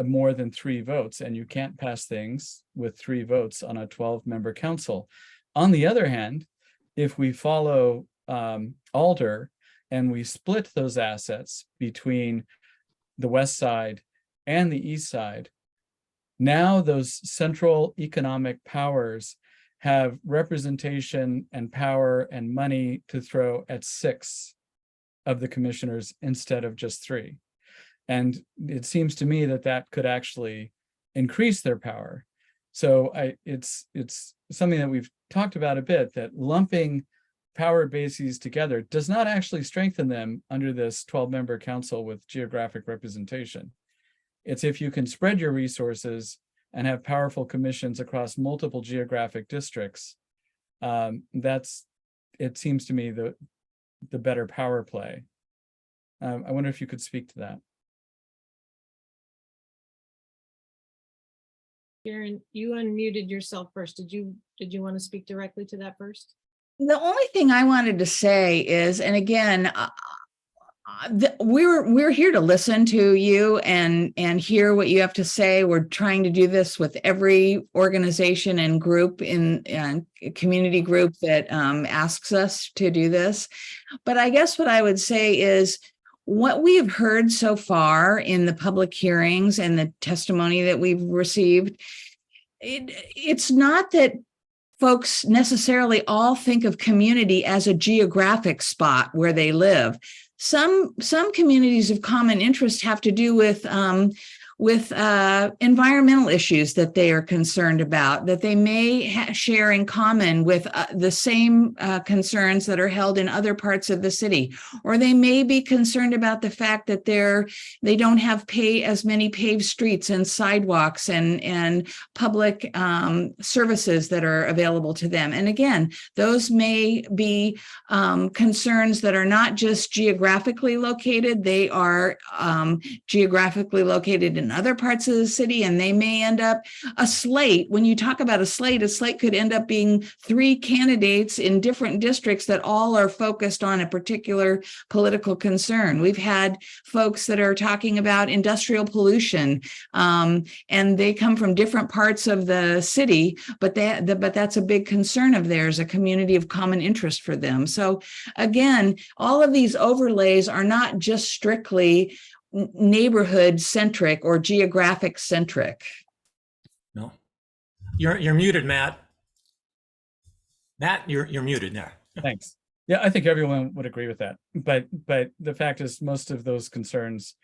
more than 3 votes, and you can't pass things with 3 votes on a 12-member council. On the other hand, if we follow Alder and we split those assets between the West Side and the East Side, now those central economic powers have representation and power and money to throw at 6 of the commissioners instead of just 3. And it seems to me that that could actually increase their power. So it's something that we've talked about a bit, that lumping power bases together does not actually strengthen them under this 12-member council with geographic representation. It's if you can spread your resources and have powerful commissions across multiple geographic districts, it seems to me, the better power play. I wonder if you could speak to that. Sharon, you unmuted yourself first. Did you want to speak directly to that first? The only thing I wanted to say is, and again, we're here to listen to you and hear what you have to say. We're trying to do this with every organization and group in community group that asks us to do this. But I guess what I would say is, what we have heard so far in the public hearings and the testimony that we've received, it's not that folks necessarily all think of community as a geographic spot where they live. Some communities of common interest have to do with environmental issues that they are concerned about, that they may share in common with the same concerns that are held in other parts of the city. Or they may be concerned about the fact that they don't have as many paved streets and sidewalks and public services that are available to them. And again, those may be concerns that are not just geographically located, they are geographically located in other parts of the city, and they may end up a slate. When you talk about a slate could end up being 3 candidates in different districts that all are focused on a particular political concern. We've had folks that are talking about industrial pollution, and they come from different parts of the city, but that's a big concern of theirs, a community of common interest for them. So again, all of these overlays are not just strictly neighborhood centric or geographic centric. No, you're muted, Matt. Matt, you're muted now. Thanks. Yeah, I think everyone would agree with that. But the fact is, most of those concerns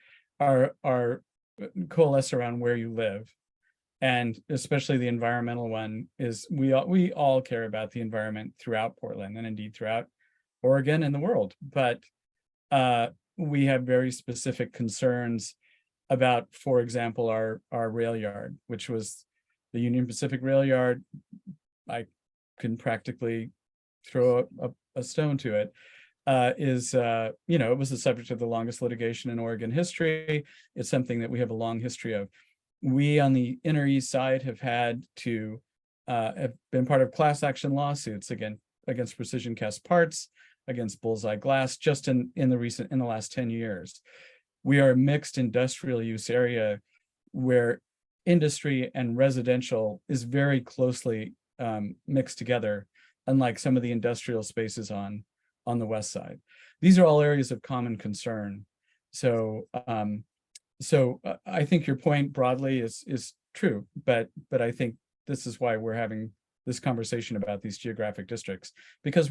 are coalesce around where you live, and especially the environmental one is we all care about the environment throughout Portland and indeed throughout Oregon and the world. But we have very specific concerns about, for example, our rail yard, which was the Union Pacific rail yard. I can practically throw a stone to it. It was the subject of the longest litigation in Oregon history. It's something that we have a long history of. We on the inner East Side have had to have been part of class action lawsuits against Precision Cast Parts, against Bullseye Glass, just in the last 10 years. We are a mixed industrial use area where industry and residential is very closely mixed together, unlike some of the industrial spaces on the West Side. These are all areas of common concern. So I think your point broadly is true, but I think this is why we're having this conversation about these geographic districts, because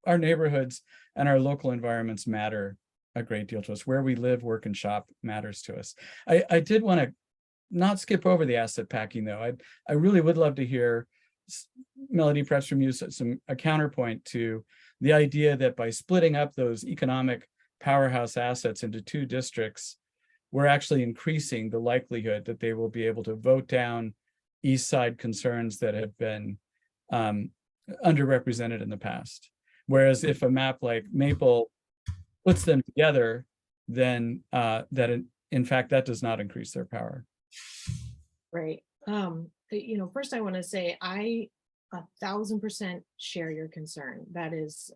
our neighborhoods and our local environments matter a great deal to us. Where we live, work, and shop matters to us. I did want to not skip over the asset packing, though. I really would love to hear Melody, perhaps from you, a counterpoint to the idea that by splitting up those economic powerhouse assets into 2 districts, we're actually increasing the likelihood that they will be able to vote down East Side concerns that have been underrepresented in the past. Whereas if a map like Maple puts them together, then in fact, that does not increase their power. Right. First I want to say I 1000% share your concern. That is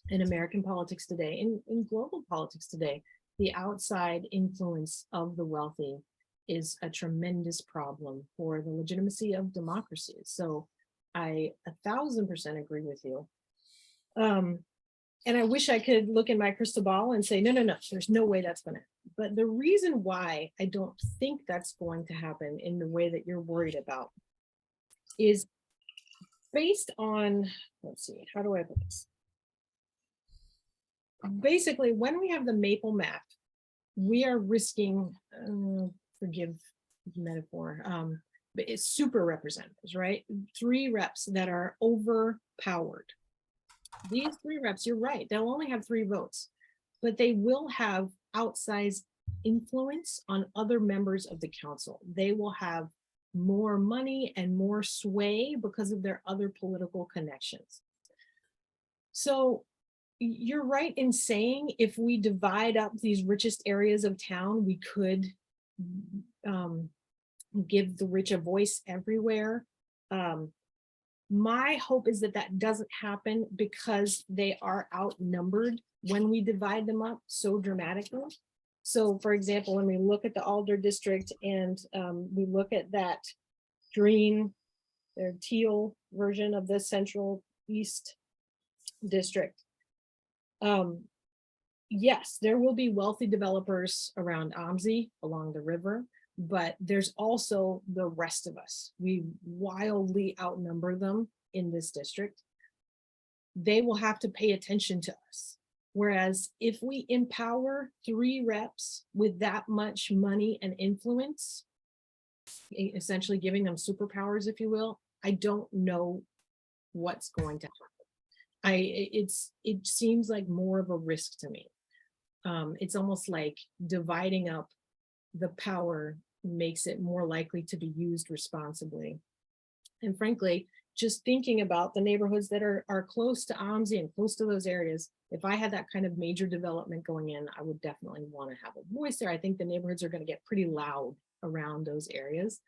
in American politics today, in global politics today, the outside influence of the wealthy is a tremendous problem for the legitimacy of democracy. So I 1000% agree with you. And I wish I could look in my crystal ball and say, no, there's no way that's going to. But the reason why I don't think that's going to happen in the way that you're worried about is based on, let's see, how do I put this? Basically, when we have the Maple map, we are risking, forgive the metaphor, but it's super representatives, right? 3 reps that are overpowered. These 3 reps, you're right, they'll only have 3 votes, but they will have outsized influence on other members of the council. They will have more money and more sway because of their other political connections. So you're right in saying if we divide up these richest areas of town, we could give the rich a voice everywhere. My hope is that that doesn't happen because they are outnumbered when we divide them up so dramatically. So for example, when we look at the Alder district and we look at that green, their teal version of the Central East district, yes, there will be wealthy developers around OMSI along the river, but there's also the rest of us. We wildly outnumber them in this district. They will have to pay attention to us. Whereas if we empower 3 reps with that much money and influence, essentially giving them superpowers, if you will, I don't know what's going to happen. It seems like more of a risk to me. It's almost like dividing up the power makes it more likely to be used responsibly. And frankly, just thinking about the neighborhoods that are close to OMSI and close to those areas, if I had that kind of major development going in, I would definitely want to have a voice there. I think the neighborhoods are going to get pretty loud around those areas.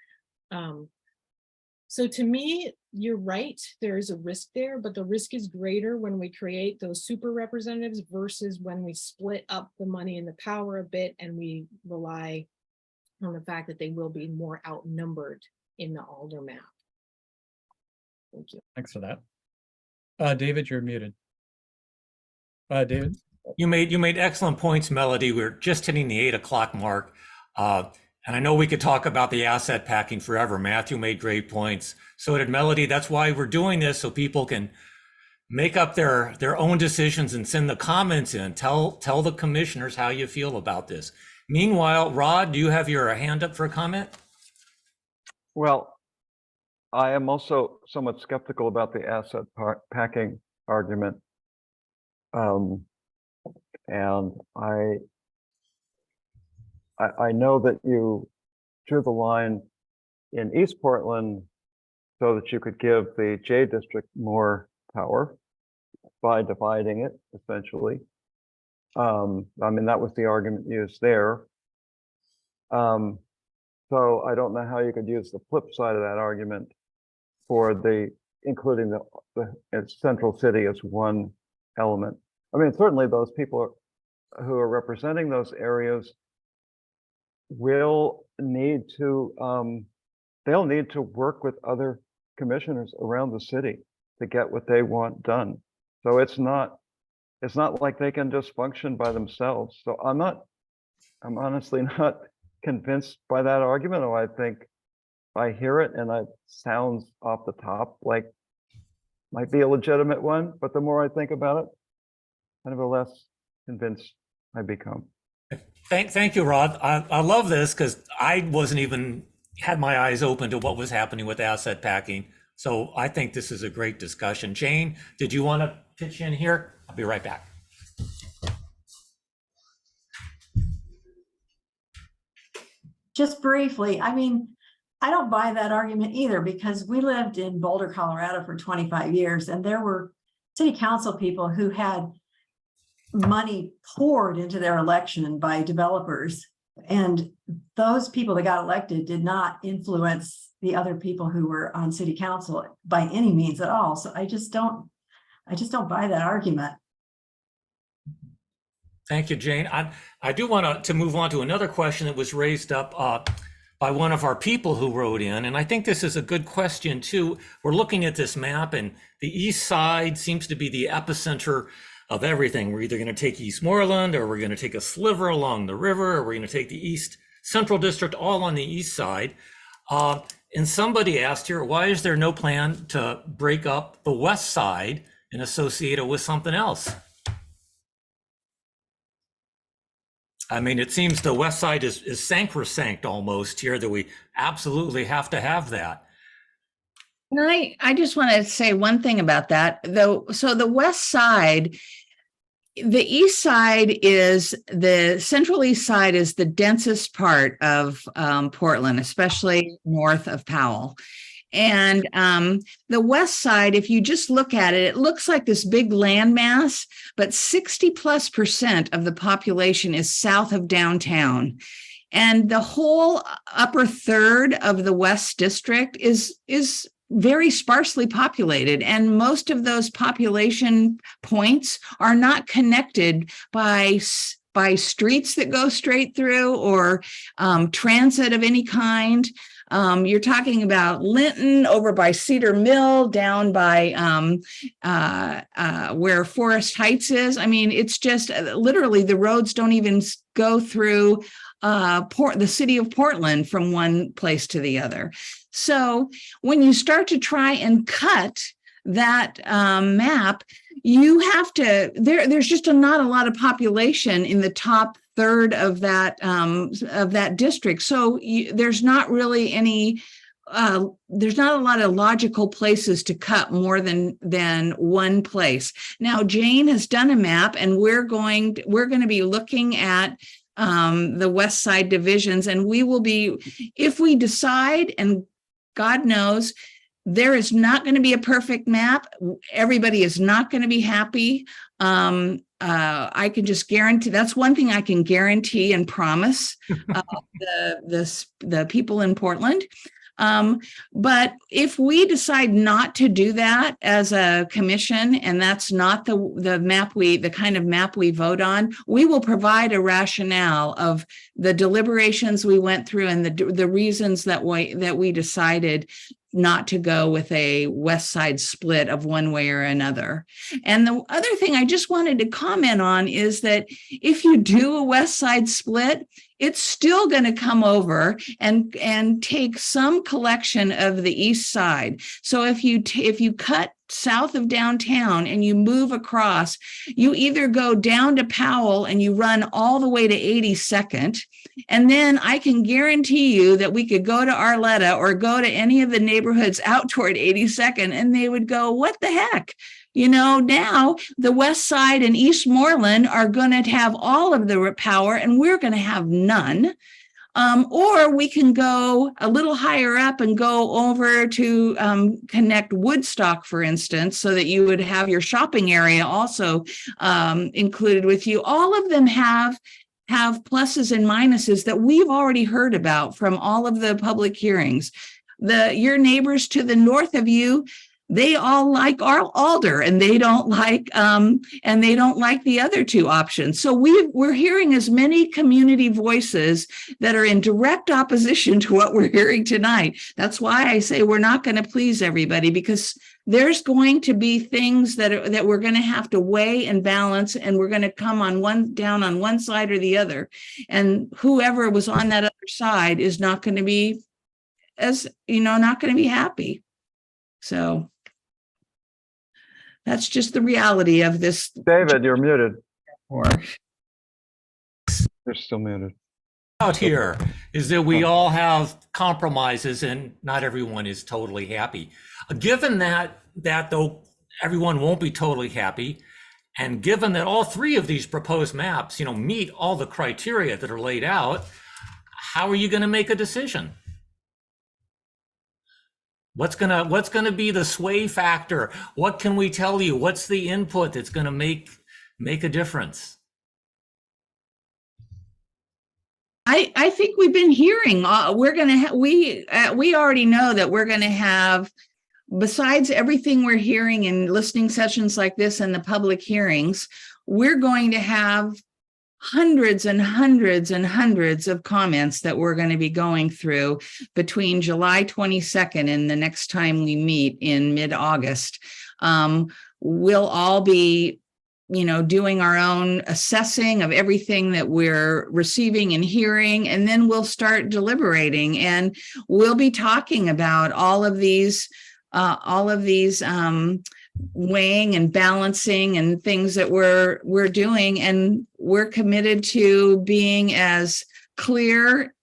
So to me, you're right, there is a risk there, but the risk is greater when we create those super representatives versus when we split up the money and the power a bit and we rely on the fact that they will be more outnumbered in the Alder map. Thank you. Thanks for that. David, you're muted. David? You made excellent points, Melody. We're just hitting the 8 o'clock mark. And I know we could talk about the asset packing forever. Matthew made great points. So did Melody. That's why we're doing this, so people can make up their own decisions and send the comments in. Tell the commissioners how you feel about this. Meanwhile, Rod, do you have your hand up for a comment? Well, I am also somewhat skeptical about the asset packing argument. And I know that you drew the line in East Portland so that you could give the J district more power by dividing it, essentially. I mean, that was the argument used there. So I don't know how you could use the flip side of that argument for including the central city as one element. I mean, certainly those people who are representing those areas will need to, they'll need to work with other commissioners around the city to get what they want done. So it's not like they can just function by themselves. So I'm honestly not convinced by that argument. Or I think I hear it and it sounds off the top like might be a legitimate one, but the more I think about it, kind of the less convinced I become. Thank you, Rod. I love this because I wasn't even had my eyes open to what was happening with asset packing So I think this is a great discussion. Jane, did you want to pitch in here? I'll be right back. Just briefly, I mean, I don't buy that argument either, because we lived in Boulder, Colorado for 25 years, and there were city council people who had money poured into their election by developers. And those people that got elected did not influence the other people who were on city council by any means at all. So I just don't buy that argument. Thank you, Jane. I do want to move on to another question that was raised up by one of our people who wrote in, and I think this is a good question too. We're looking at this map, and the east side seems to be the epicenter of everything. We're either going to take Eastmoreland, or we're going to take a sliver along the river, or we're going to take the East Central District, all on the east side. And somebody asked here, why is there no plan to break up the west side and associate it with something else? I mean, it seems the west side is sacrosanct almost here, that we absolutely have to have that. And I just want to say one thing about that, though. So the west side, the east side is the central east side is the densest part of Portland, especially north of Powell. And the west side, if you just look at it, it looks like this big landmass, but 60+% of the population is south of downtown. And the whole upper third of the West District is very sparsely populated. And most of those population points are not connected by streets that go straight through, or transit of any kind. You're talking about Linton over by Cedar Mill, down by where Forest Heights is. I mean, it's just literally the roads don't even go through the city of Portland from one place to the other. So when you start to try and cut that map, you have to, there's just not a lot of population in the top third of that district. So there's not really any, there's not a lot of logical places to cut more than one place. Now, Jane has done a map, and we're going to be looking at the West Side divisions, and we will be, if we decide, and God knows, there is not going to be a perfect map. Everybody is not going to be happy. I can just guarantee, that's one thing I can guarantee and promise the people in Portland. But if we decide not to do that as a commission, and that's not the kind of map we vote on, we will provide a rationale of the deliberations we went through and the reasons that we decided not to go with a west side split of one way or another. And the other thing I just wanted to comment on is that if you do a west side split, it's still going to come over and take some collection of the east side. So if you cut south of downtown and you move across, you either go down to Powell and you run all the way to 82nd, and then I can guarantee you that we could go to Arletta or go to any of the neighborhoods out toward 82nd, and they would go, what the heck? You know, now the West Side and Eastmoreland are going to have all of the power, and we're going to have none. Or we can go a little higher up and go over to connect Woodstock, for instance, so that you would have your shopping area also included with you. All of them have pluses and minuses that we've already heard about from all of the public hearings. Your neighbors to the north of you, they all like Alder, and they don't like the other two options. So we're hearing as many community voices that are in direct opposition to what we're hearing tonight. That's why I say we're not going to please everybody, because there's going to be things that we're going to have to weigh and balance, and we're going to come down on one side or the other. And whoever was on that other side is not going to be not going to be happy. So that's just the reality of this. David, you're muted. Or You're still muted. out here is that we all have compromises and not everyone is totally happy. Given that though everyone won't be totally happy, and given that all three of these proposed maps, meet all the criteria that are laid out, how are you going to make a decision? What's gonna be the sway factor? What can we tell you? What's the input that's going to make a difference? I think we've been hearing, we already know that we're going to have, besides everything we're hearing in listening sessions like this and the public hearings, we're going to have hundreds and hundreds and hundreds of comments that we're going to be going through between July 22nd and the next time we meet in mid-August. We'll all be doing our own assessing of everything that we're receiving and hearing, and then we'll start deliberating, and we'll be talking about all of these weighing and balancing and things that we're doing, and we're committed to being as clear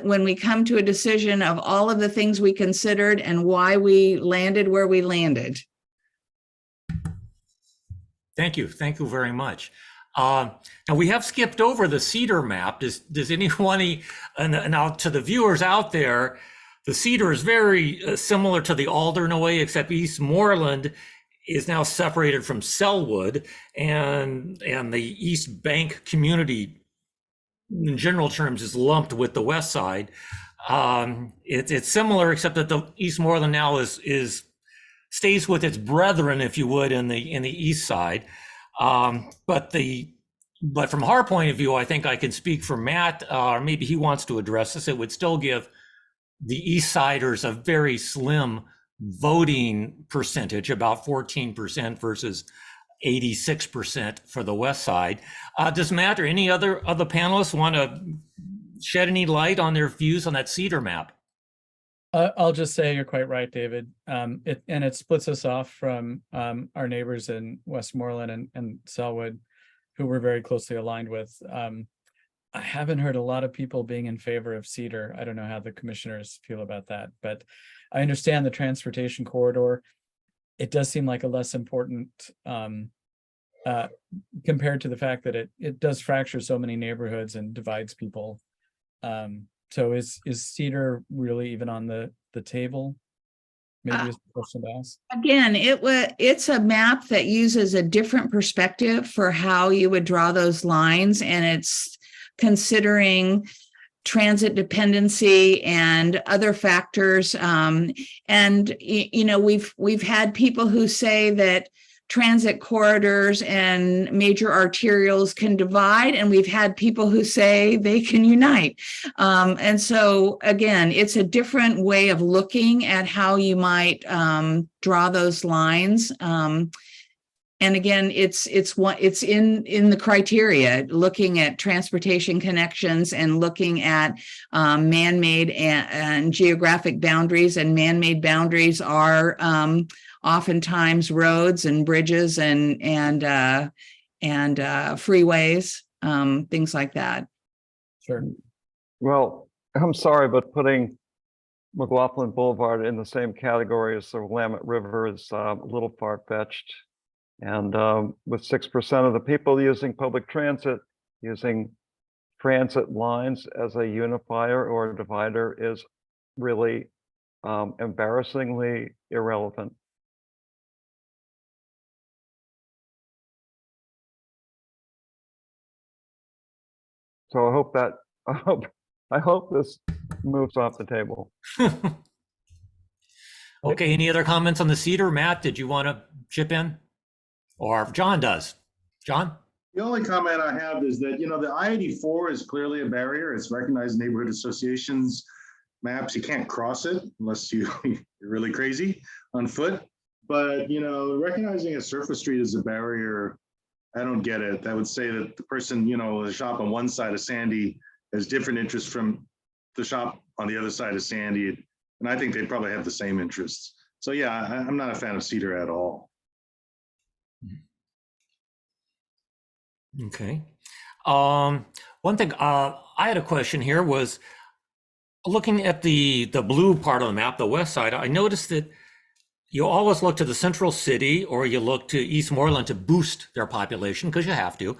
when we come to a decision of all of the things we considered and why we landed where we landed. Thank you very much. Now we have skipped over the Cedar map. Does anyone, and now to the viewers out there, the Cedar is very similar to the Alder in a way, except Eastmoreland is now separated from Selwood, and the East Bank community, in general terms, is lumped with the West Side. It's similar, except that the Eastmoreland now stays with its brethren, if you would, in the East Side. But from our point of view, I think I can speak for Matt, or maybe he wants to address this. It would still give the East Siders a very slim voting percentage, about 14% versus 86% for the West Side. Does Matt or any other of the panelists want to shed any light on their views on that Cedar map? I'll just say you're quite right, David. It splits us off from our neighbors in Westmoreland and Selwood, who we're very closely aligned with. I haven't heard a lot of people being in favor of Cedar. I don't know how the commissioners feel about that, but I understand the transportation corridor. It does seem like a less important compared to the fact that it does fracture so many neighborhoods and divides people. So is Cedar really even on the table? Maybe is the question to ask. Again, it's a map that uses a different perspective for how you would draw those lines, and it's considering transit dependency and other factors. And we've had people who say that transit corridors and major arterials can divide, and we've had people who say they can unite. And so again, it's a different way of looking at how you might draw those lines. And again, it's in the criteria, looking at transportation connections and looking at man-made and geographic boundaries, and man-made boundaries are oftentimes roads and bridges and freeways, things like that. Sure. Well, I'm sorry, but putting McLaughlin Boulevard in the same category as the Willamette River is a little far-fetched. And with 6% of the people using public transit, using transit lines as a unifier or a divider is really embarrassingly irrelevant. So I hope this moves off the table. Okay, any other comments on the Cedar? Matt, did you want to chip in? Or John does. John? The only comment I have is that, the I-84 is clearly a barrier. It's recognized neighborhood associations maps. You can't cross it unless you're really crazy on foot. But, recognizing a surface street as a barrier, I don't get it. That would say that the person, the shop on one side of Sandy has different interests from the shop on the other side of Sandy. And I think they probably have the same interests. So yeah, I'm not a fan of Cedar at all. Okay. One thing, I had a question here, was looking at the blue part of the map, the west side, I noticed that you always look to the central city or you look to Eastmoreland to boost their population, because you have to.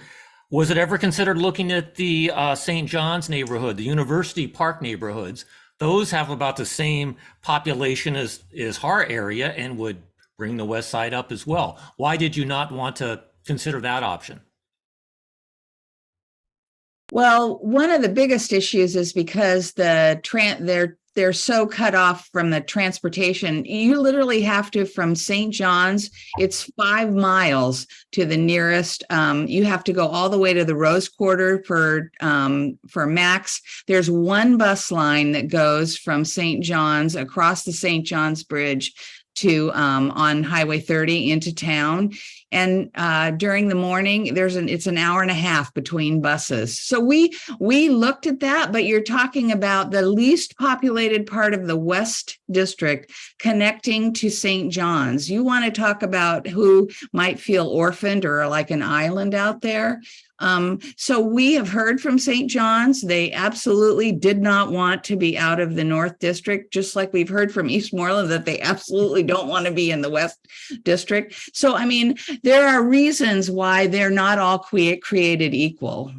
Was it ever considered looking at the St. John's neighborhood, the University Park neighborhoods? Those have about the same population as our area and would bring the west side up as well. Why did you not want to consider that option? Well, one of the biggest issues is because they're so cut off from the transportation. You literally have to, from St. John's, it's 5 miles to the nearest. You have to go all the way to the Rose Quarter for Max. There's one bus line that goes from St. John's across the St. John's Bridge to on Highway 30 into town. And during the morning, it's an hour and a half between buses. So we looked at that, but you're talking about the least populated part of the West District connecting to St. John's. You want to talk about who might feel orphaned or like an island out there. So we have heard from St. John's. They absolutely did not want to be out of the North District, just like we've heard from Eastmoreland that they absolutely don't want to be in the West District. So, I mean, there are reasons why they're not all created equal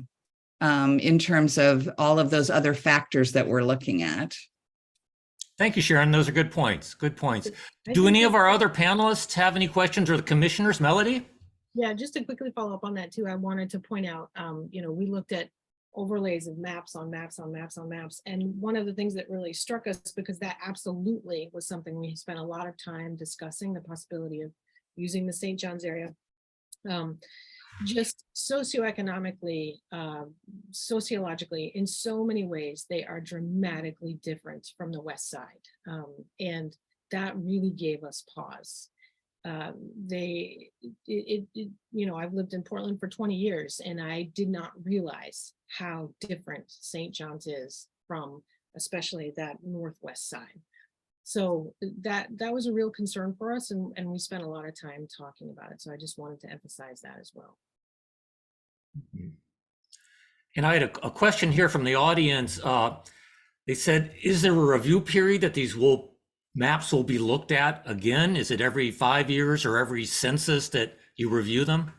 in terms of all of those other factors that we're looking at. Thank you, Sharon. Those are good points. Good points. Do any of our other panelists have any questions, or the commissioners? Melody? Yeah, just to quickly follow up on that too, I wanted to point out, we looked at overlays of maps on maps on maps on maps. And one of the things that really struck us, because that absolutely was something we spent a lot of time discussing, the possibility of using the St. John's area. Just socioeconomically, sociologically, in so many ways, they are dramatically different from the West Side. And that really gave us pause. I've lived in Portland for 20 years, and I did not realize how different St. John's is from especially that Northwest side. So that was a real concern for us, and we spent a lot of time talking about it. So I just wanted to emphasize that as well. And I had a question here from the audience. They said, is there a review period that these maps will be looked at again? Is it every 5 years or every census that you review them?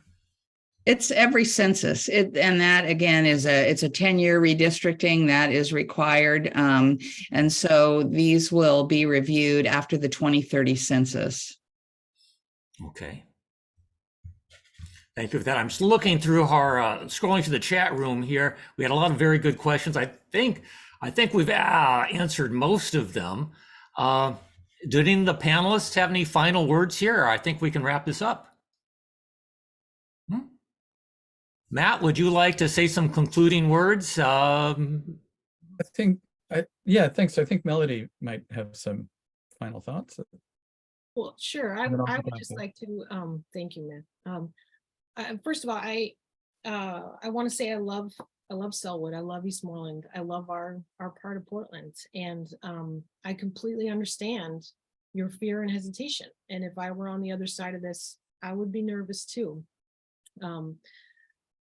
It's every census. And that again it's a 10-year redistricting that is required. And so these will be reviewed after the 2030 census. Okay. Thank you for that. I'm just looking through our scrolling through the chat room here. We had a lot of very good questions. I think we've answered most of them. Do any of the panelists have any final words here? I think we can wrap this up. Matt, would you like to say some concluding words? Thanks. I think Melody might have some final thoughts. Well, sure. I would just like to thank you, Matt. First of all, I want to say I love Sellwood. I love Eastmoreland. I love our part of Portland, and I completely understand your fear and hesitation. And if I were on the other side of this, I would be nervous too.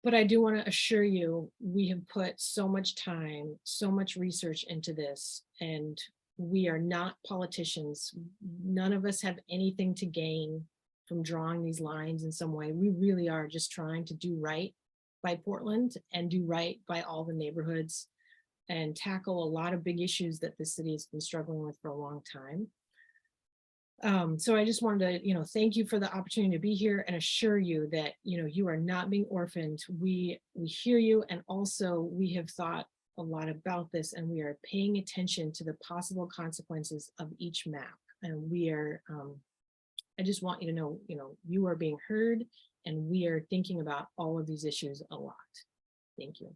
But I do want to assure you, we have put so much time, so much research into this, and we are not politicians. None of us have anything to gain from drawing these lines in some way. We really are just trying to do right by Portland and do right by all the neighborhoods and tackle a lot of big issues that the city has been struggling with for a long time. So I just wanted to, thank you for the opportunity to be here and assure you that, you are not being orphaned. We hear you, and also we have thought a lot about this, and we are paying attention to the possible consequences of each map. And we are, I just want you to know, you are being heard, and we are thinking about all of these issues a lot. Thank you.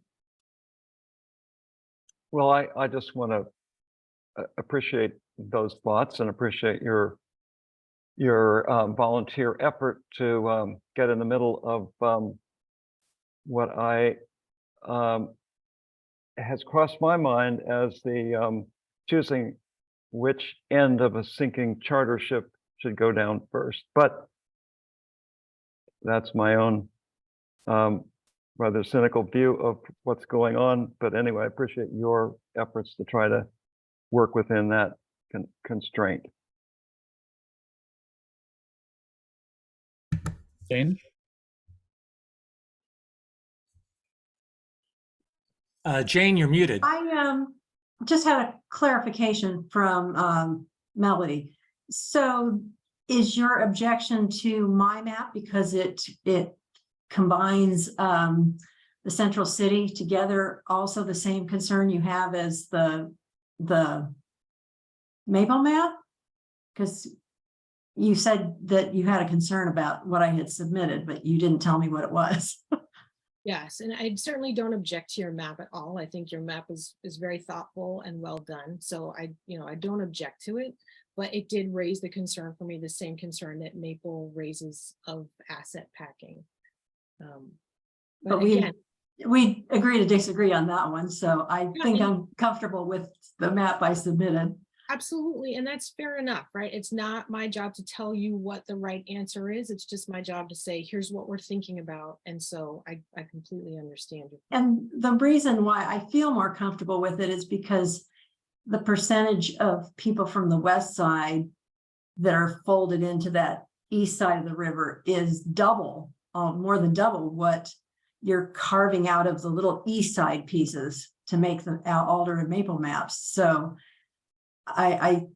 Well, I just want to appreciate those thoughts and appreciate your volunteer effort to get in the middle of what has crossed my mind as the choosing which end of a sinking charter ship should go down first. But that's my own rather cynical view of what's going on. But anyway, I appreciate your efforts to try to work within that constraint. Jane? Jane, you're muted. I just had a clarification from Melody. So is your objection to my map because it combines the central city together also the same concern you have as the Maple map? Because you said that you had a concern about what I had submitted, but you didn't tell me what it was. Yes, and I certainly don't object to your map at all. I think your map is very thoughtful and well done. So I don't object to it, but it did raise the concern for me, the same concern that Maple raises of asset packing. But again, we agree to disagree on that one. So I Yeah, think and- I'm comfortable with the map I submitted. absolutely, and that's fair enough, right? It's not my job to tell you what the right answer is. It's just my job to say, here's what we're thinking about. And so I completely understand you. And the reason why I feel more comfortable with it is because the percentage of people from the west side that are folded into that east side of the river is double, more than double what you're carving out of the little east side pieces to make the Alder and Maple maps. So I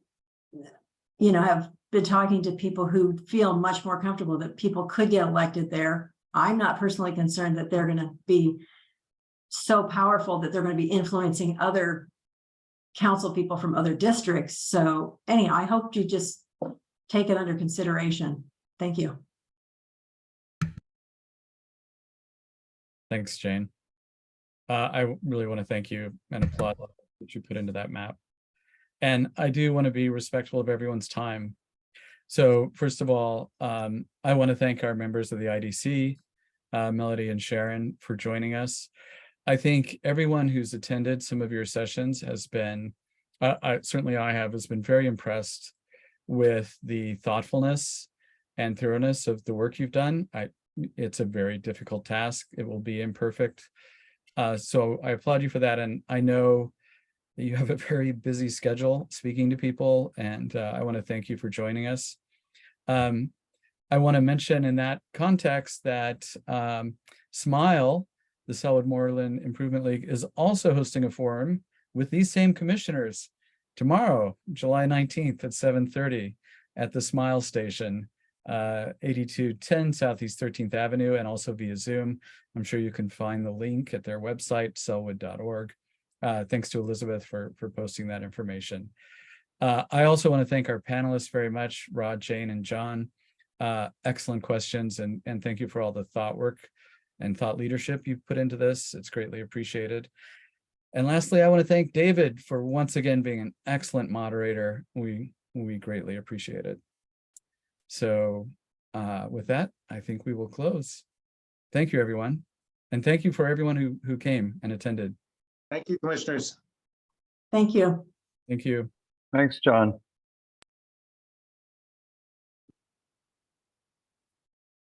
have been talking to people who feel much more comfortable that people could get elected there. I'm not personally concerned that they're going to be so powerful that they're going to be influencing other council people from other districts. So anyhow, I hope you just take it under consideration. Thank you. Thanks, Jane. I really want to thank you and applaud what you put into that map. And I do want to be respectful of everyone's time. So first of all, I want to thank our members of the IDC, Melody and Sharon, for joining us. I think everyone who's attended some of your sessions has been, certainly I have, has been very impressed with the thoughtfulness and thoroughness of the work you've done. It's a very difficult task. It will be imperfect. So I applaud you for that. And I know that you have a very busy schedule speaking to people, and I want to thank you for joining us. I want to mention in that context that SMILE, the Selwood Moreland Improvement League, is also hosting a forum with these same commissioners tomorrow, July 19th at 7:30 at the SMILE station, 8210 Southeast 13th Avenue, and also via Zoom. I'm sure you can find the link at their website, selwood.org. Thanks to Elizabeth for posting that information. I also want to thank our panelists very much, Rod, Jane, and John. Excellent questions, and thank you for all the thought work and thought leadership you've put into this. It's greatly appreciated. And lastly, I want to thank David for once again being an excellent moderator. We greatly appreciate it. So with that, I think we will close. Thank you, everyone. And thank you for everyone who came and attended. Thank you, commissioners. Thank you. Thank you. Thanks, John.